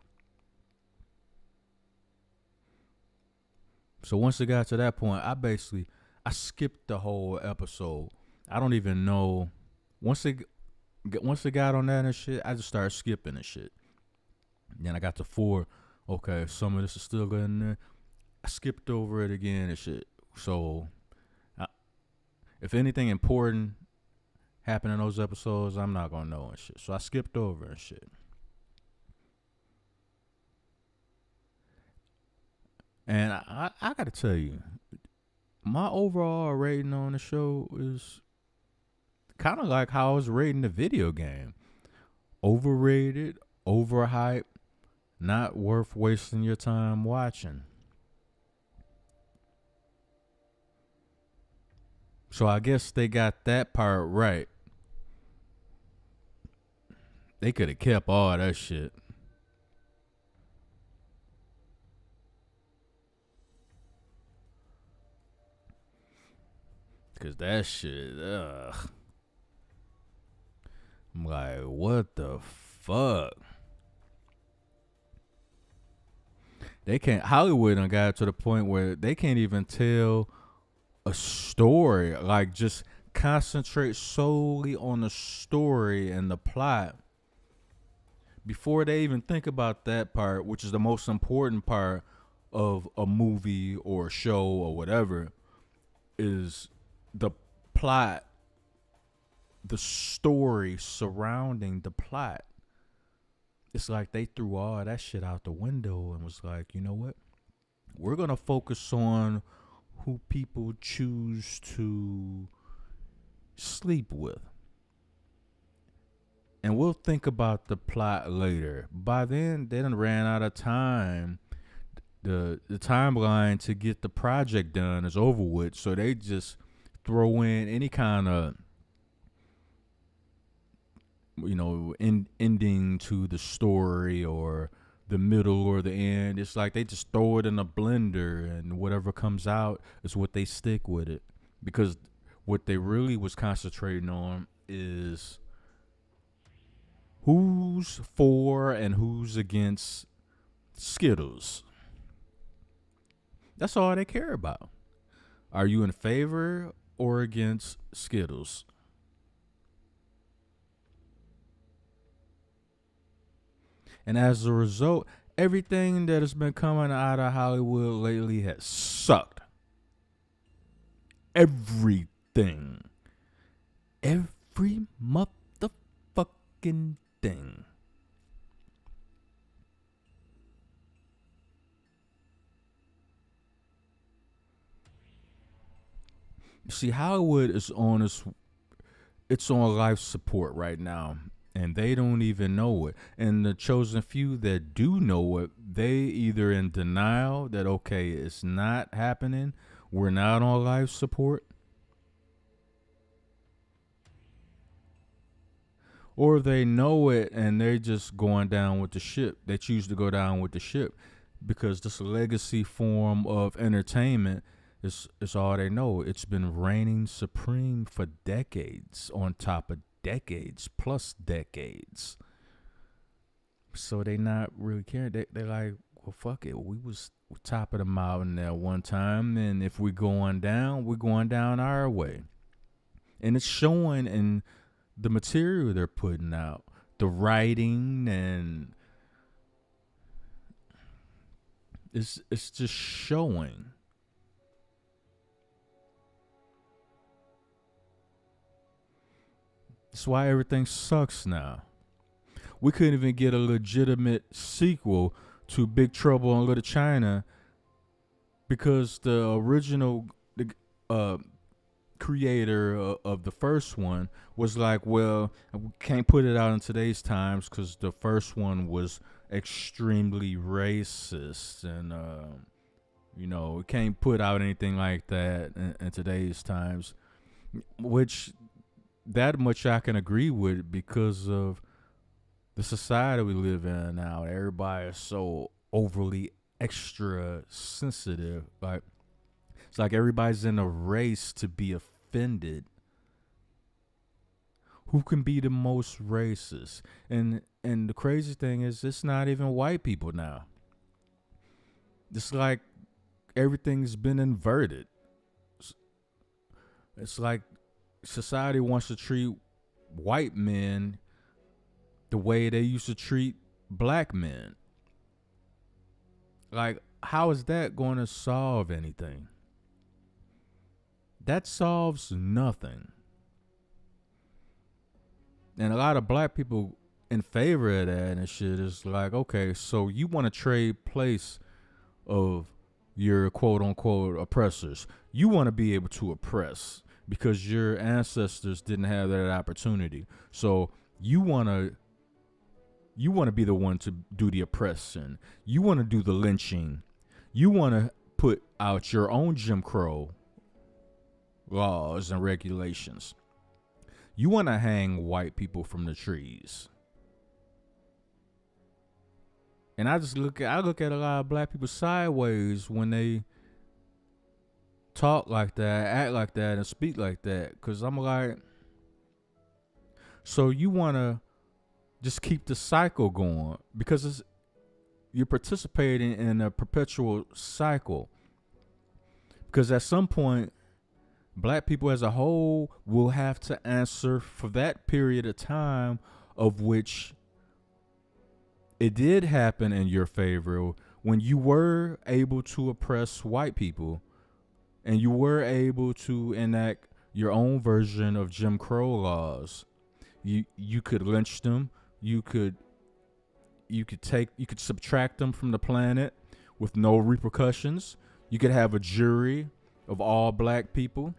So once it got to that point, I skipped the whole episode. I don't even know. Once it got on that and shit, I just started skipping and shit. Then I got to 4. Okay, some of this is still good in there. I skipped over it again and shit. So, if anything important happened in those episodes, I'm not gonna know and shit. So I skipped over and shit. And I gotta tell you, my overall rating on the show is kind of like how I was rating the video game. Overrated, overhyped, not worth wasting your time watching. So I guess they got that part right. They could have kept all that shit. Cause that shit, ugh. I'm like, what the fuck? They can't. Hollywood done got to the point where they can't even tell a story. Like, just concentrate solely on the story and the plot before they even think about that part, which is the most important part of a movie or a show or whatever, is the plot, the story surrounding the plot. It's like they threw all that shit out the window and was like, you know what? We're going to focus on who people choose to sleep with. And we'll think about the plot later. By then, they done ran out of time. The timeline to get the project done is over with. So they just throw in any kind of, ending to the story or the middle or the end. It's like they just throw it in a blender and whatever comes out is what they stick with it. Because what they really was concentrating on is who's for and who's against Skittles. That's all they care about. Are you in favor or against Skittles? And as a result, everything that has been coming out of Hollywood lately has sucked. Everything. Every motherfucking thing. See, Hollywood is it's on life support right now. And they don't even know it. And the chosen few that do know it, they either in denial that, okay, it's not happening. We're not on life support. Or they know it and they're just going down with the ship. They choose to go down with the ship because this legacy form of entertainment is all they know. It's been reigning supreme for decades on top of decades plus decades. So they not really caring. They like, well, fuck it. We was top of the mountain at one time, and if we're going down our way. And it's showing in the material they're putting out, the writing, and it's just showing. That's why everything sucks now. We couldn't even get a legitimate sequel to Big Trouble in Little China because the original creator of the first one was like, well, we can't put it out in today's times because the first one was extremely racist, and we can't put out anything like that in today's times. Which that much I can agree with because of the society we live in now. Everybody is so overly extra sensitive. Like it's like everybody's in a race to be offended. Who can be the most racist? And the crazy thing is, it's not even white people now. It's like everything's been inverted. It's like society wants to treat white men the way they used to treat black men. Like, how is that going to solve anything? That solves nothing. And a lot of black people in favor of that and shit is like, okay, so you want to trade place of your quote unquote oppressors. You want to be able to oppress because your ancestors didn't have that opportunity. So you want to be the one to do the oppression. You want to do the lynching. You want to put out your own Jim Crow laws and regulations. You want to hang white people from the trees. And I look at a lot of black people sideways when they talk like that, act like that, and speak like that. Because I'm like, so you want to just keep the cycle going because you're participating in a perpetual cycle. Because at some point, black people as a whole will have to answer for that period of time of which it did happen in your favor when you were able to oppress white people and you were able to enact your own version of Jim Crow laws. You could lynch them. You could subtract them from the planet with no repercussions. You could have a jury of all black people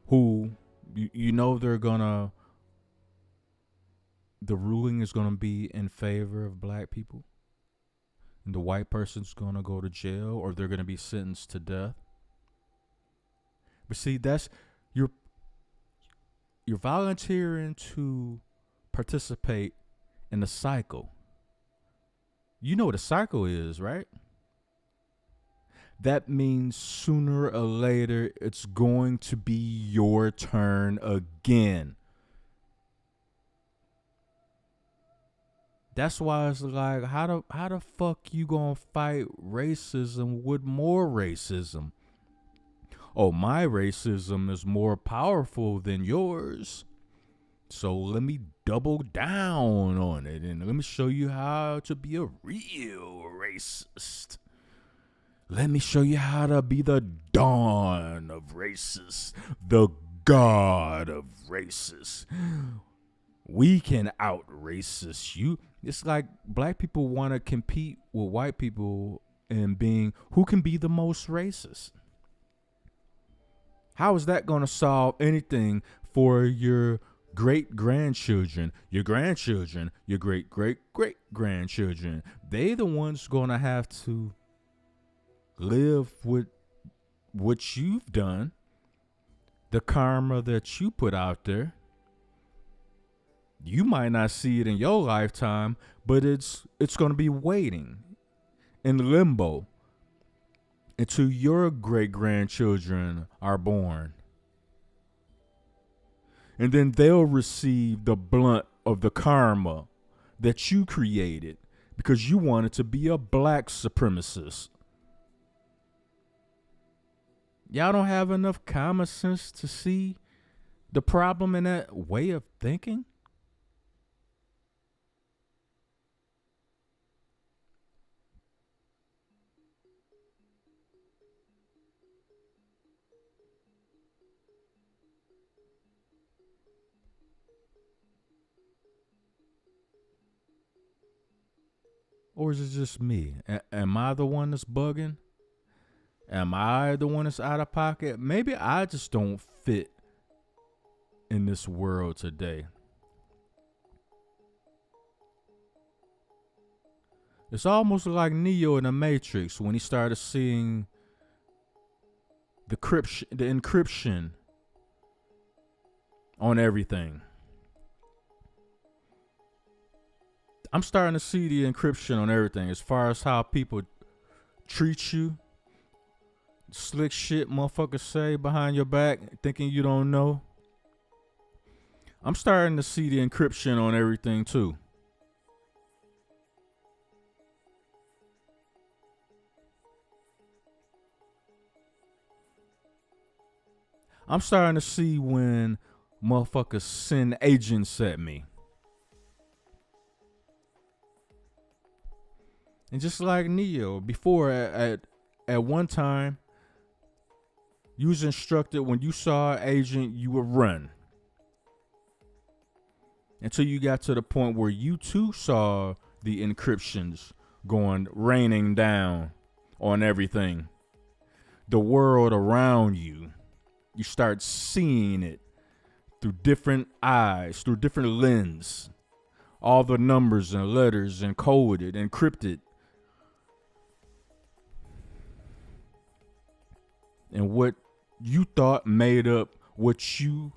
who the ruling is gonna be in favor of black people, and the white person's gonna go to jail or they're gonna be sentenced to death. But see, that's you're volunteering to participate in the cycle. You know what a cycle is, right? That means sooner or later it's going to be your turn again. That's why it's like, how the fuck you gonna fight racism with more racism? Oh, my racism is more powerful than yours. So let me double down on it and let me show you how to be a real racist. Let me show you how to be the dawn of racists, the god of racists. We can out racist you. It's like black people want to compete with white people in being who can be the most racist. How is that going to solve anything for your great grandchildren, your grandchildren, your great great great grandchildren? They the ones going to have to live with what you've done, the karma that you put out there. You might not see it in your lifetime, but it's going to be waiting in limbo until your great grandchildren are born. And then they'll receive the blunt of the karma that you created because you wanted to be a black supremacist. Y'all don't have enough common sense to see the problem in that way of thinking? Or is it just me? Am I the one that's bugging? Am I the one that's out of pocket? Maybe I just don't fit in this world today. It's almost like Neo in the Matrix when he started seeing the encryption on everything. I'm starting to see the encryption on everything as far as how people treat you. Slick shit motherfuckers say behind your back thinking you don't know. I'm starting to see the encryption on everything too. I'm starting to see when motherfuckers send agents at me. And just like Neo, before at one time, you was instructed when you saw an agent, you would run. Until you got to the point where you too saw the encryptions raining down on everything. The world around you. You start seeing it through different eyes, through different lenses. All the numbers and letters encoded, encrypted. And what you thought made up what you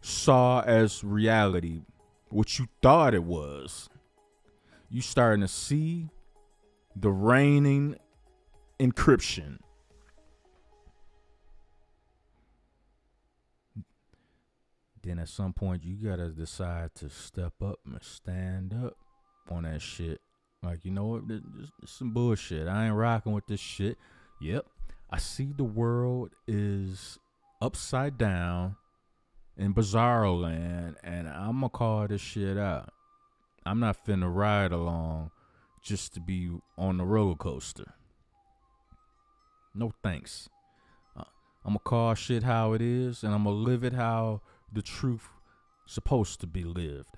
saw as reality, what you thought it was. You starting to see the reigning encryption. Then at some point you gotta decide to step up and stand up on that shit. Like, you know what? This is some bullshit. I ain't rocking with this shit. Yep. I see the world is upside down in bizarro land, and I'm gonna call this shit out. I'm not finna ride along just to be on the roller coaster. No thanks. I'm gonna call shit how it is, and I'm gonna live it how the truth supposed to be lived.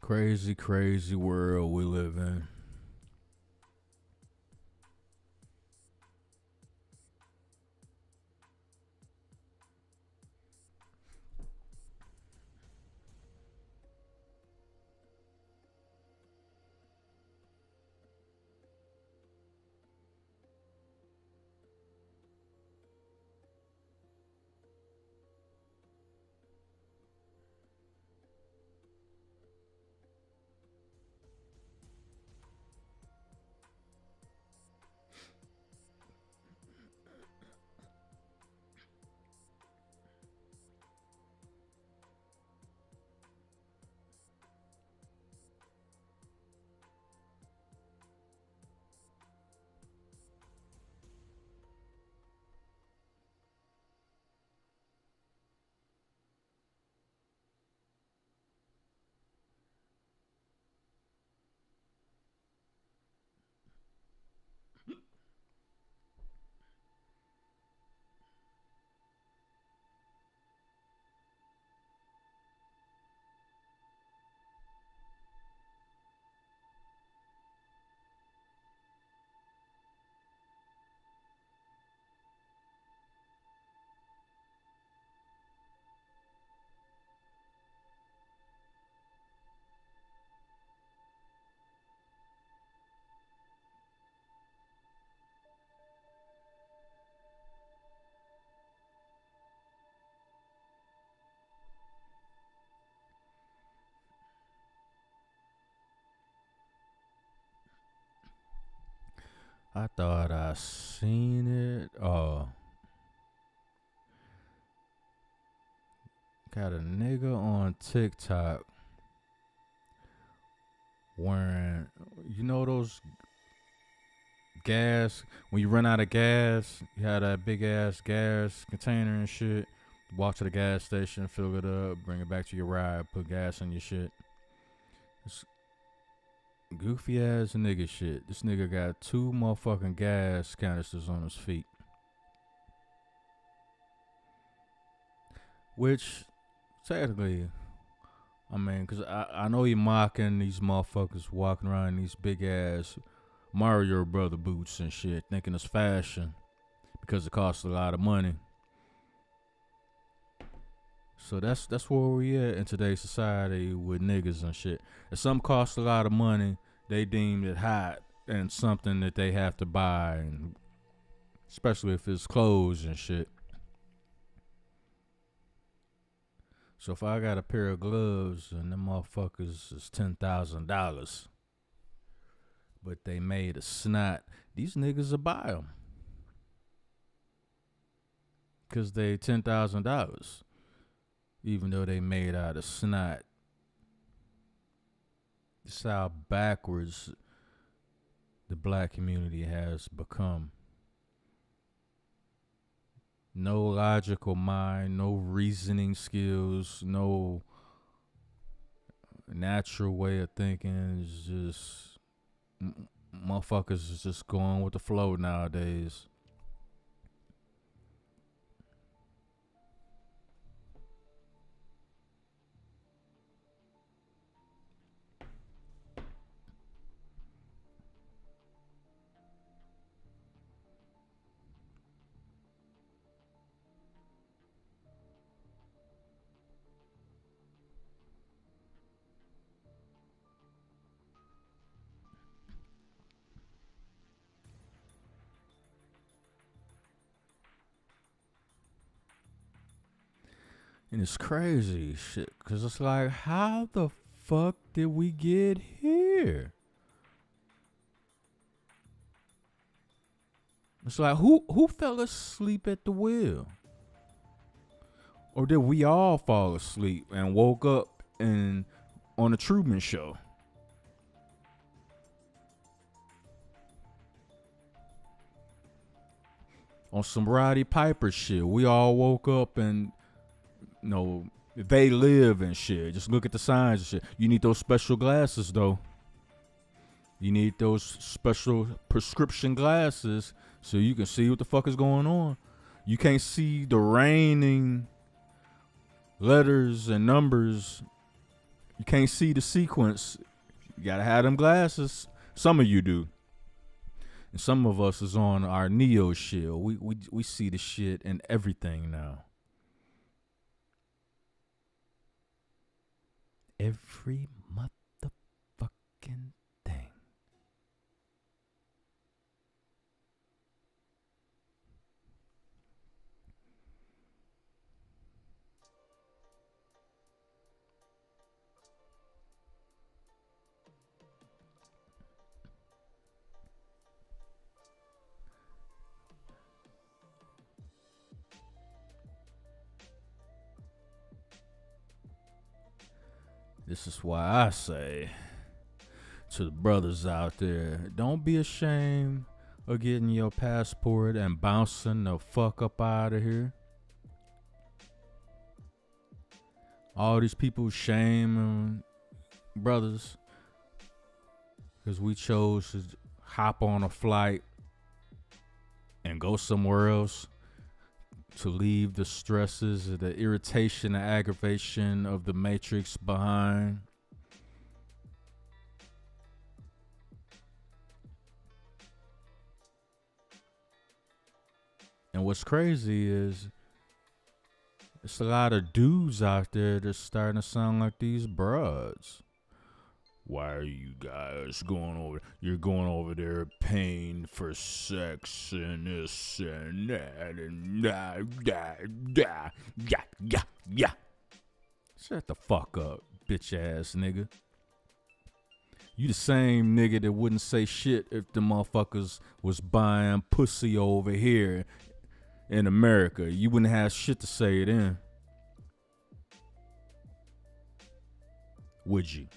Crazy, crazy world we live in. I thought I seen it. Got a nigga on TikTok wearing, those gas, when you run out of gas, you have that big ass gas container and shit. Walk to the gas station, fill it up, bring it back to your ride, put gas in your shit. It's goofy ass nigga shit. This nigga got 2 motherfucking gas canisters on his feet. Which, technically, I mean, because I know he mocking these motherfuckers walking around in these big ass Mario Brother boots and shit, thinking it's fashion because it costs a lot of money. So that's where we at in today's society with niggas and shit. If something costs a lot of money, they deem it hot and something that they have to buy, and especially if it's clothes and shit. So if I got a pair of gloves and them motherfuckers is $10,000, but they made of snot, these niggas will buy them. Because they $10,000. Even though they made out of snot. This is how backwards the black community has become. No logical mind, no reasoning skills, no natural way of thinking. It's just motherfuckers is just going with the flow nowadays. And it's crazy shit, because it's like, how the fuck did we get here? It's like, who fell asleep at the wheel? Or did we all fall asleep and woke up on the Truman Show? On some Roddy Piper shit. We all woke up and, they live and shit. Just look at the signs and shit. You need those special glasses, though. You need those special prescription glasses so you can see what the fuck is going on. You can't see the raining letters and numbers. You can't see the sequence. You gotta have them glasses. Some of you do. And some of us is on our Neo shit. We see the shit in everything now. Every motherfucking thing. This is why I say to the brothers out there, don't be ashamed of getting your passport and bouncing the fuck up out of here. All these people shaming brothers because we chose to hop on a flight and go somewhere else to leave the stresses, the irritation, the aggravation of the matrix behind. And what's crazy is it's a lot of dudes out there that's starting to sound like these broads. Why are you guys going over? You're going over there paying for sex and this and that and yeah. Shut the fuck up, bitch ass nigga. You the same nigga that wouldn't say shit if the motherfuckers was buying pussy over here in America. You wouldn't have shit to say then. Would you?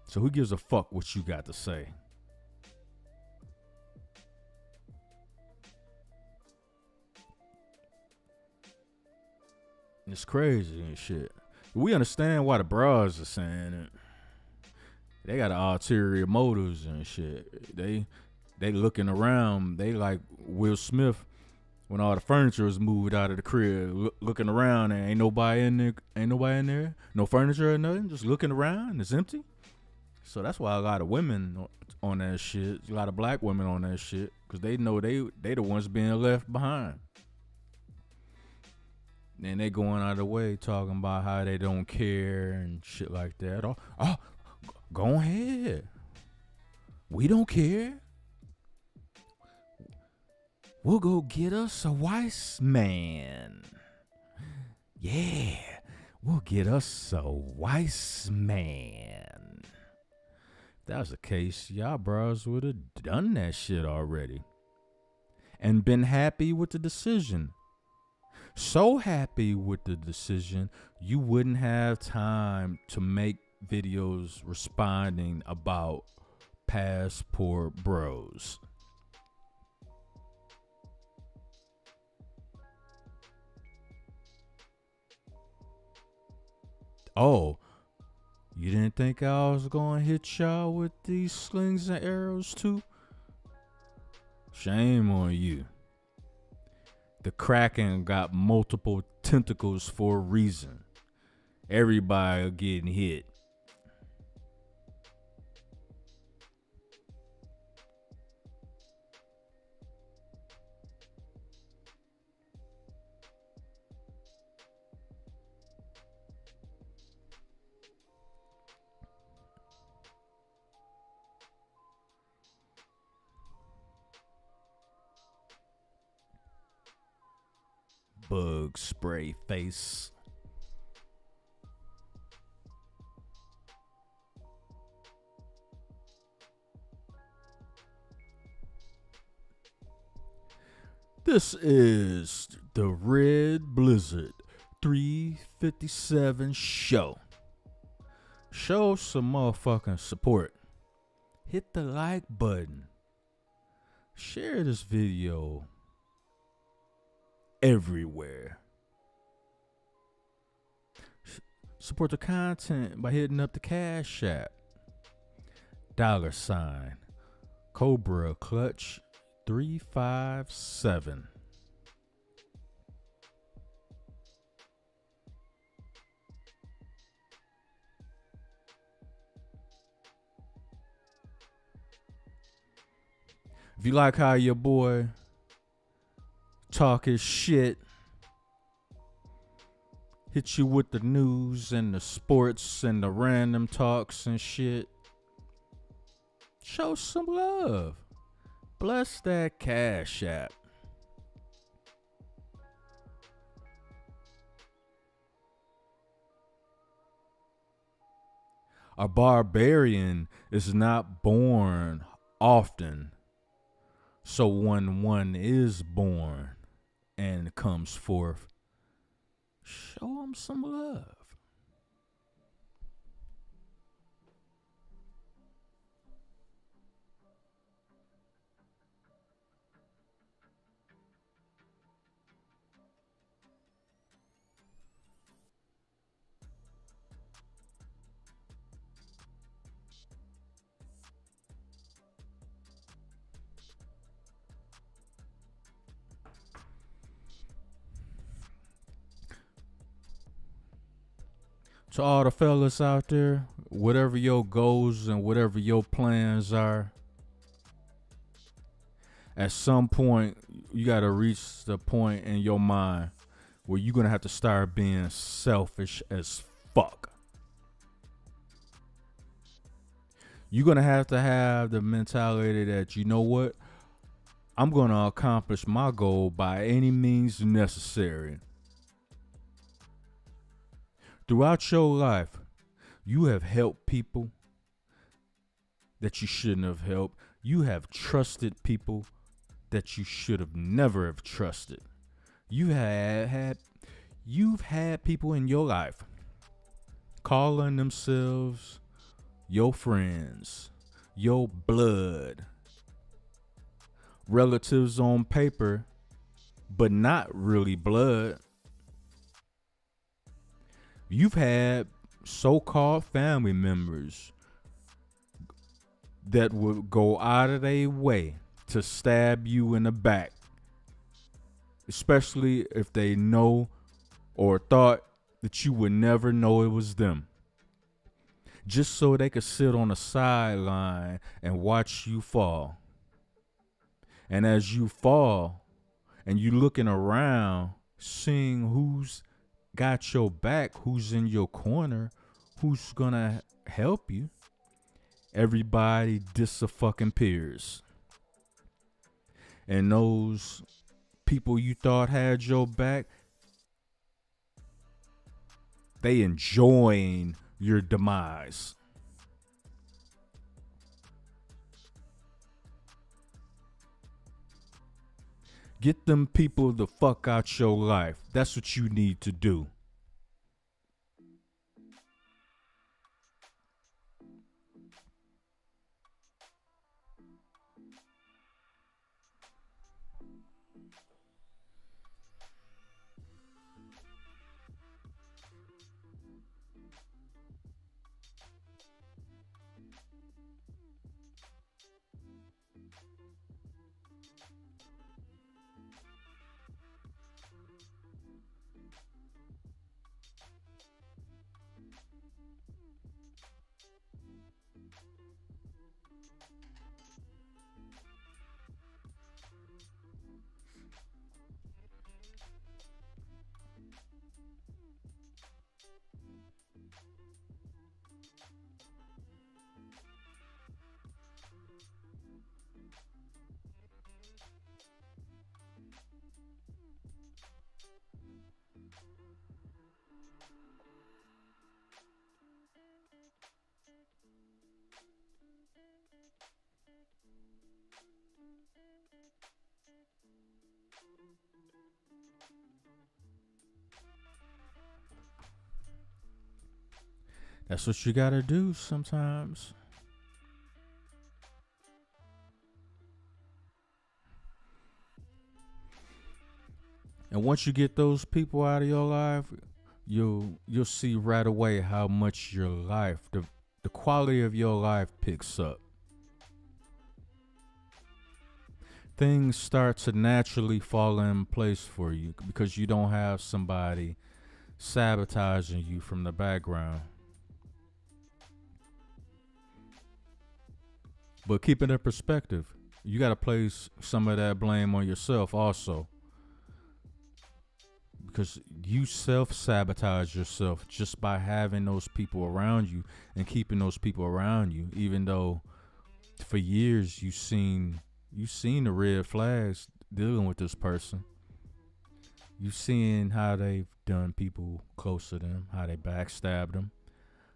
So who gives a fuck what you got to say? It's crazy and shit. We understand why the bras are saying it. They got ulterior motives and shit. They looking around. They like Will Smith when all the furniture was moved out of the crib, looking around and ain't nobody in there. Ain't nobody in there. No furniture or nothing. Just looking around. It's empty. So that's why a lot of women on that shit. A lot of black women on that shit because they know they the ones being left behind. And they going out of the way talking about how they don't care and shit like that. Oh, go ahead. We don't care. We'll go get us a wise man. Yeah, we'll get us a wise man. If that was the case, y'all bros would have done that shit already. And been happy with the decision. So happy with the decision, you wouldn't have time to make videos responding about passport bros. Oh, you didn't think I was going to hit y'all with these slings and arrows too? Shame on you. The Kraken got multiple tentacles for a reason. Everybody getting hit. Bug spray face. This is the Red Blizzard 357 show. Show some motherfucking support. Hit the like button. Share this video everywhere. Support the content by hitting up the Cash App. $ Cobra Clutch 357. If you like how your boy talk his shit, hit you with the news and the sports and the random talks and shit, show some love. Bless that Cash App. A barbarian is not born often. So when one is born and comes forth, show them some love. To all the fellas out there, whatever your goals and whatever your plans are, at some point, you got to reach the point in your mind where you're going to have to start being selfish as fuck. You're going to have the mentality that, you know what? I'm going to accomplish my goal by any means necessary. Throughout your life, you have helped people that you shouldn't have helped. You have trusted people that you should have never have trusted. You you've had people in your life calling themselves your friends, your blood, relatives on paper, but not really blood. You've had so-called family members that would go out of their way to stab you in the back, especially if they know or thought that you would never know it was them, just so they could sit on the sideline and watch you fall. And as you fall and you looking around, seeing who's got your back, who's in your corner, who's gonna help you, everybody disappears. And those people you thought had your back, they enjoying your demise. Get them people the fuck out your life. That's what you need to do. That's what you gotta do sometimes. And once you get those people out of your life, you'll see right away how much your life, the quality of your life picks up. Things start to naturally fall in place for you because you don't have somebody sabotaging you from the background. But keep it in perspective. You got to place some of that blame on yourself also. Because you self-sabotage yourself just by having those people around you and keeping those people around you, even though for years you've seen the red flags dealing with this person. You've seen how they've done people close to them, how they backstab them,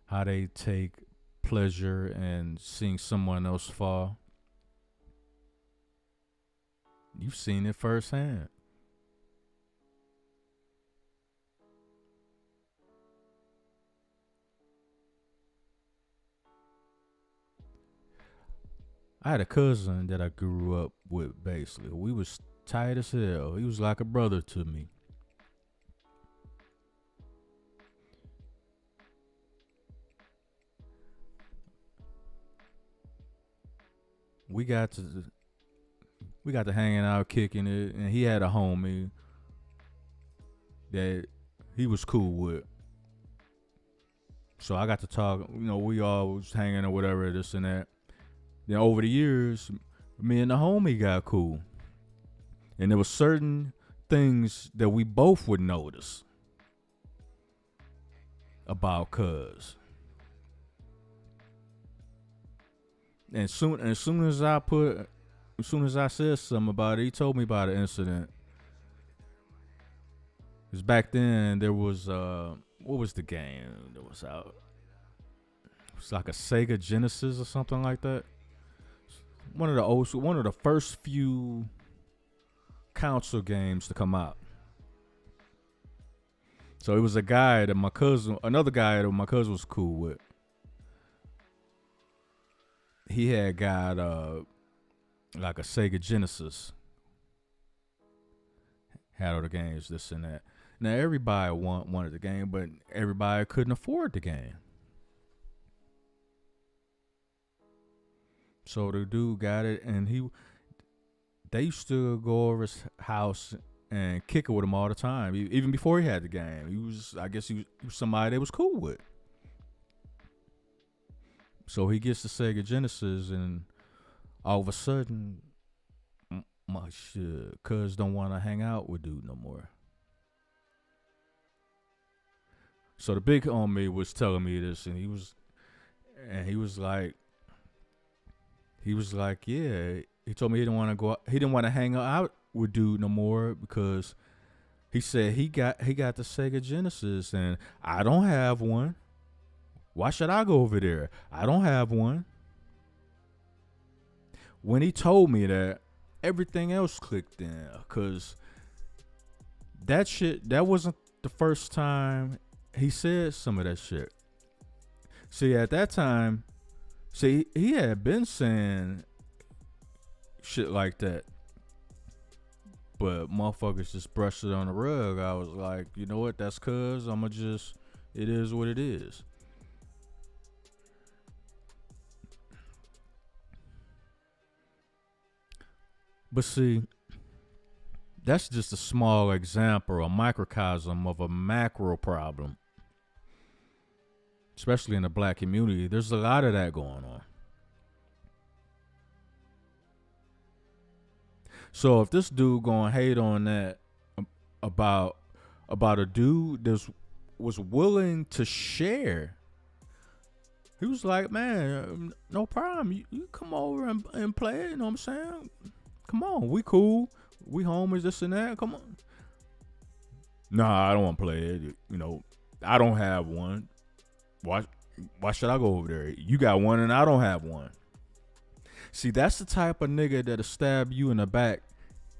how they take pleasure in seeing someone else fall. You've seen it firsthand. I had a cousin that I grew up with, basically. We was tight as hell. He was like a brother to me. We got to hanging out, kicking it, and he had a homie that he was cool with. So I got to talk, we all was hanging or whatever, this and that. Then over the years, me and the homie got cool. And there were certain things that we both would notice about cuz. And as soon as I said something about it, he told me about an incident. Because back then there was what was the game that was out? It was like a Sega Genesis or something like that. one of the old school, one of the first few console games to come out. So it was a guy that my cousin, another guy that my cousin was cool with. He had got like a Sega Genesis. Had all the games, this and that. Now everybody wanted the game, but everybody couldn't afford the game. So the dude got it, and they used to go over his house and kick it with him all the time, even before he had the game. I guess he was somebody they was cool with. So he gets the Sega Genesis, and all of a sudden, my cuz don't want to hang out with dude no more. So the big homie was telling me this, and he was like, yeah. He told me he didn't want to go. He didn't want to hang out with dude no more because he said he got the Sega Genesis, and I don't have one. Why should I go over there? I don't have one. When he told me that, everything else clicked in, because that wasn't the first time he said some of that shit. See, at that time, he had been saying shit like that, but motherfuckers just brushed it on the rug. I was like, you know what? That's cuz it is what it is. But see, that's just a small example, a microcosm of a macro problem. Especially in the black community, there's a lot of that going on. So if this dude gonna hate on that about a dude that was willing to share, he was like, man, no problem. You come over and play it, you know what I'm saying? Come on, we cool. We homies, this and that. Come on. Nah, I don't want to play it. You know, I don't have one. Why should I go over there? You got one and I don't have one. See, that's the type of nigga that'll stab you in the back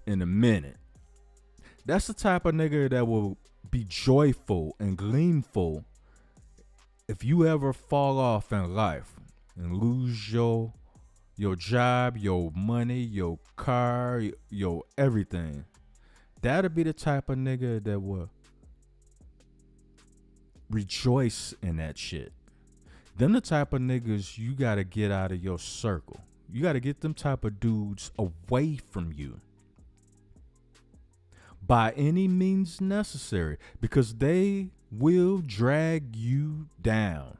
in a minute. That's the type of nigga that will be joyful and gleeful if you ever fall off in life and lose your job, your money, your car, your everything. That'll be the type of nigga that will rejoice in that shit. Them the type of niggas you gotta get out of your circle. You gotta get them type of dudes away from you by any means necessary, because they will drag you down.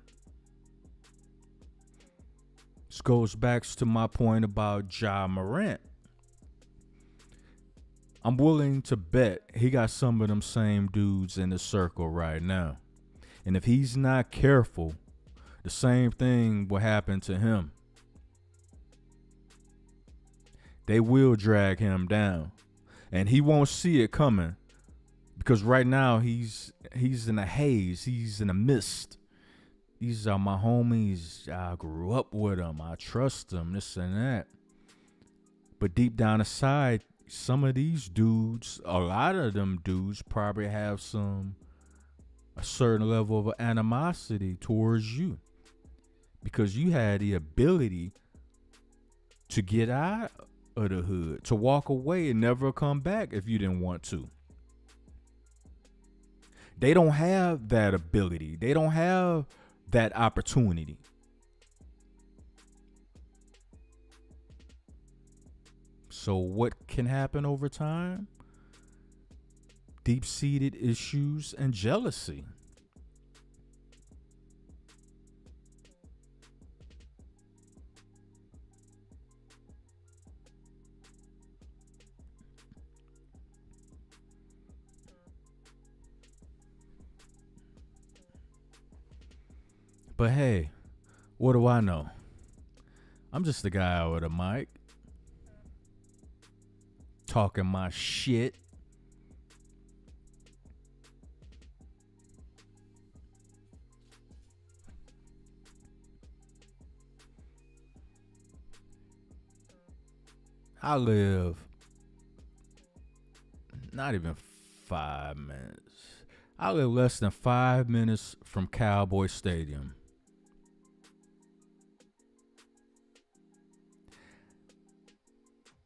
This goes back to my point about Ja Morant. I'm willing to bet he got some of them same dudes in the circle right now. And if he's not careful, the same thing will happen to him. They will drag him down. And he won't see it coming, because right now he's in a haze. He's in a mist. These are my homies. I grew up with them. I trust them, this and that. But deep down inside, some of these dudes, a lot of them dudes probably have a certain level of animosity towards you, because you had the ability to get out of the hood, to walk away and never come back if you didn't want to. They don't have that ability. They don't have that opportunity. So what can happen over time? Deep-seated issues and jealousy. But hey, what do I know? I'm just a guy with a mic, talking my shit. I live not even 5 minutes. I live less than 5 minutes from Cowboy Stadium.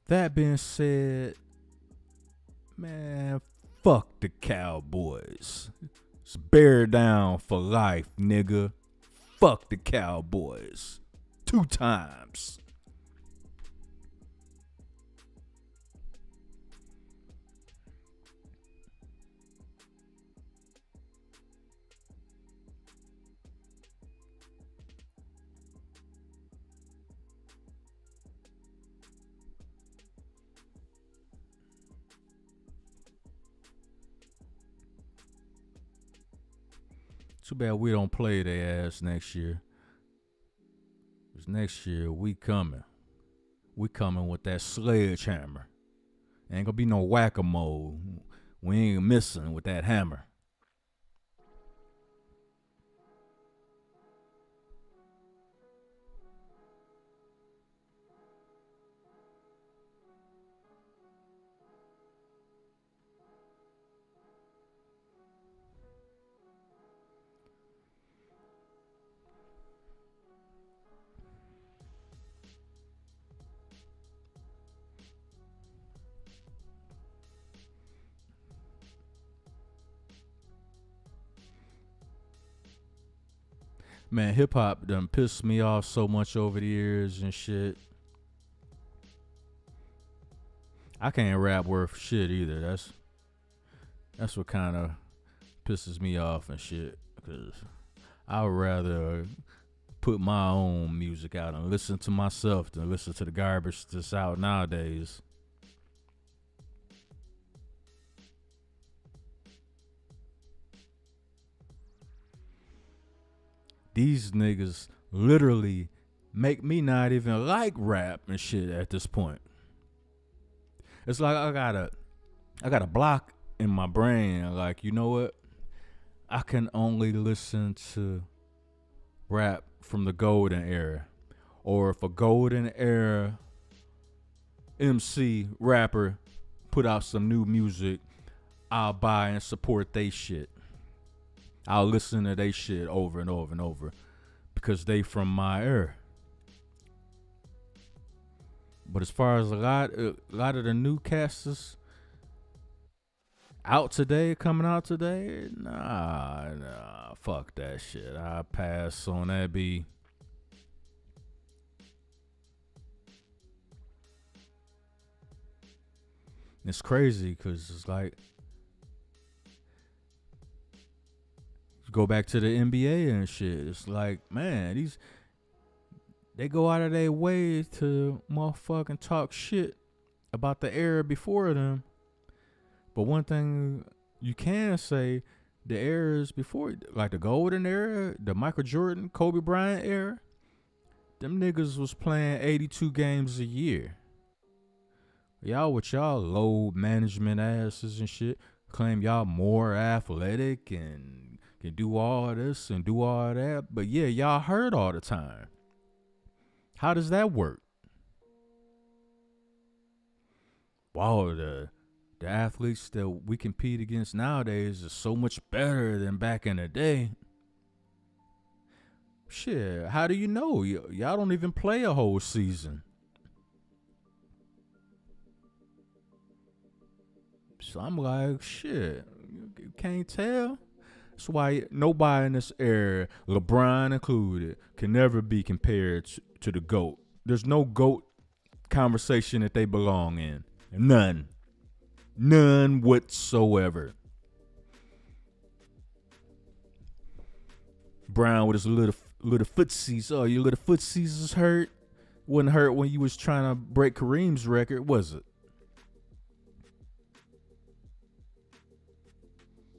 That being said, man, fuck the Cowboys. It's bear down for life, nigga. Fuck the Cowboys. 2 times. Too bad we don't play their ass next year. Cause next year we coming. We coming with that sledgehammer. Ain't gonna be no whack-a-mole. We ain't missing with that hammer. Man, hip hop done pissed me off so much over the years and shit. I can't rap worth shit either. That's what kind of pisses me off and shit. Cause I would rather put my own music out and listen to myself than listen to the garbage that's out nowadays. These niggas literally make me not even like rap and shit at this point. It's like I got a block in my brain. Like, you know what? I can only listen to rap from the golden era. Or if a golden era MC rapper put out some new music, I'll buy and support they shit. I'll listen to they shit over and over and over because they from my era. But as far as a lot of the new casters coming out today, nah, fuck that shit. I pass on that beat. It's crazy because it's like, go back to the NBA and shit. It's like, man, they go out of their way to motherfucking talk shit about the era before them. But one thing you can say, the eras before, like the golden era, the Michael Jordan, Kobe Bryant era, them niggas was playing 82 games a year. Y'all with y'all low management asses and shit claim y'all more athletic and can do all this and do all that, but yeah, y'all hurt all the time. How does that work? Wow, the athletes that we compete against nowadays is so much better than back in the day. Shit, how do you know? Y'all don't even play a whole season. So I'm like, shit, you can't tell. That's why nobody in this era, LeBron included, can never be compared to the GOAT. There's no GOAT conversation that they belong in. None. None whatsoever. Brown with his little footsies. Oh, your little footsies is hurt? Wasn't hurt when you was trying to break Kareem's record, was it?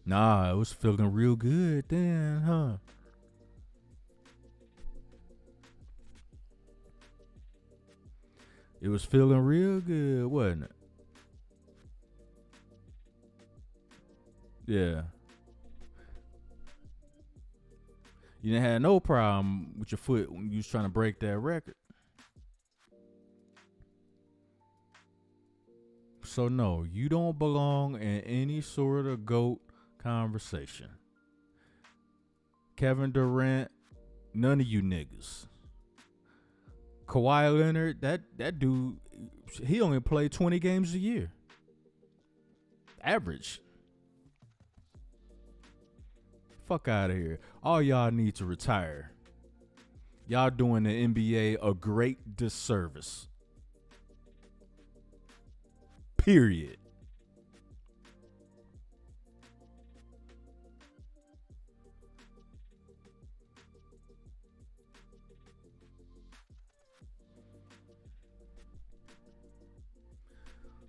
Nah, it was feeling real good then, huh? It was feeling real good, wasn't it? Yeah. You didn't have no problem with your foot when you was trying to break that record. So no, you don't belong in any sort of GOAT conversation. Kevin Durant, none of you niggas. Kawhi Leonard, that dude, he only played 20 games a year. Average. Fuck out of here. All y'all need to retire. Y'all doing the NBA a great disservice. Period.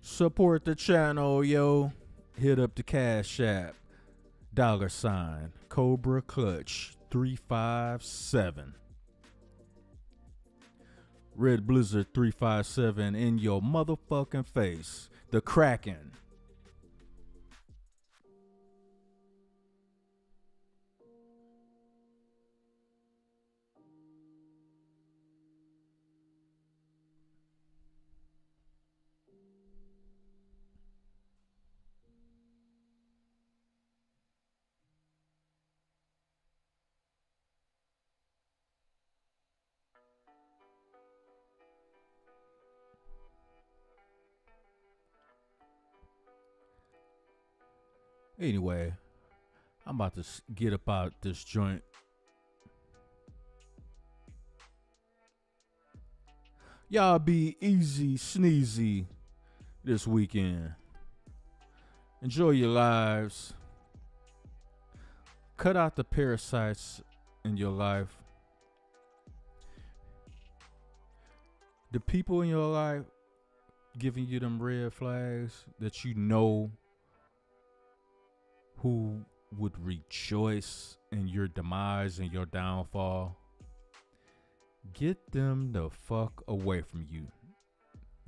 Support the channel, yo. Hit up the Cash App. $ Cobra Clutch 357. Red Blizzard 357 in your motherfucking face. The Kraken. Anyway, I'm about to get up out this joint. Y'all be easy sneezy this weekend. Enjoy your lives. Cut out the parasites in your life. The people in your life giving you them red flags that you know who would rejoice in your demise and your downfall. Get them the fuck away from you.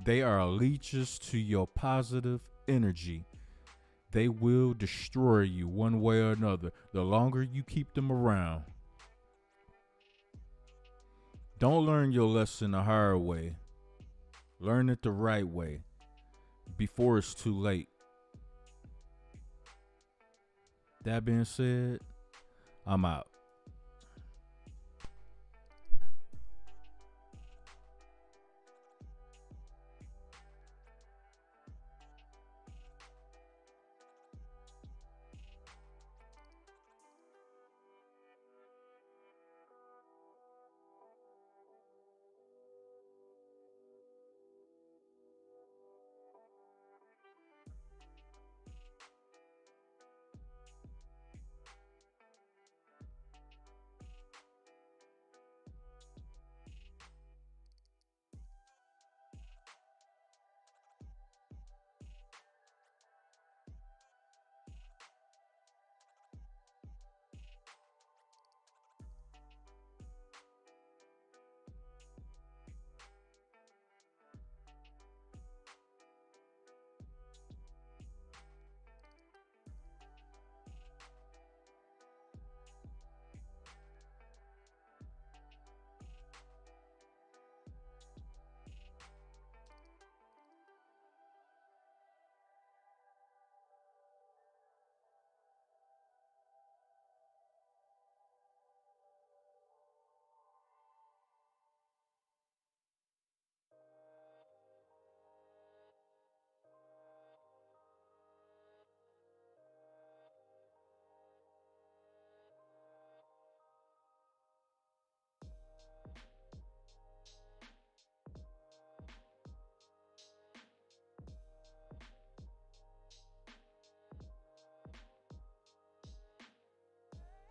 They are leeches to your positive energy. They will destroy you one way or another the longer you keep them around. Don't learn your lesson the hard way. Learn it the right way before it's too late. That being said, I'm out.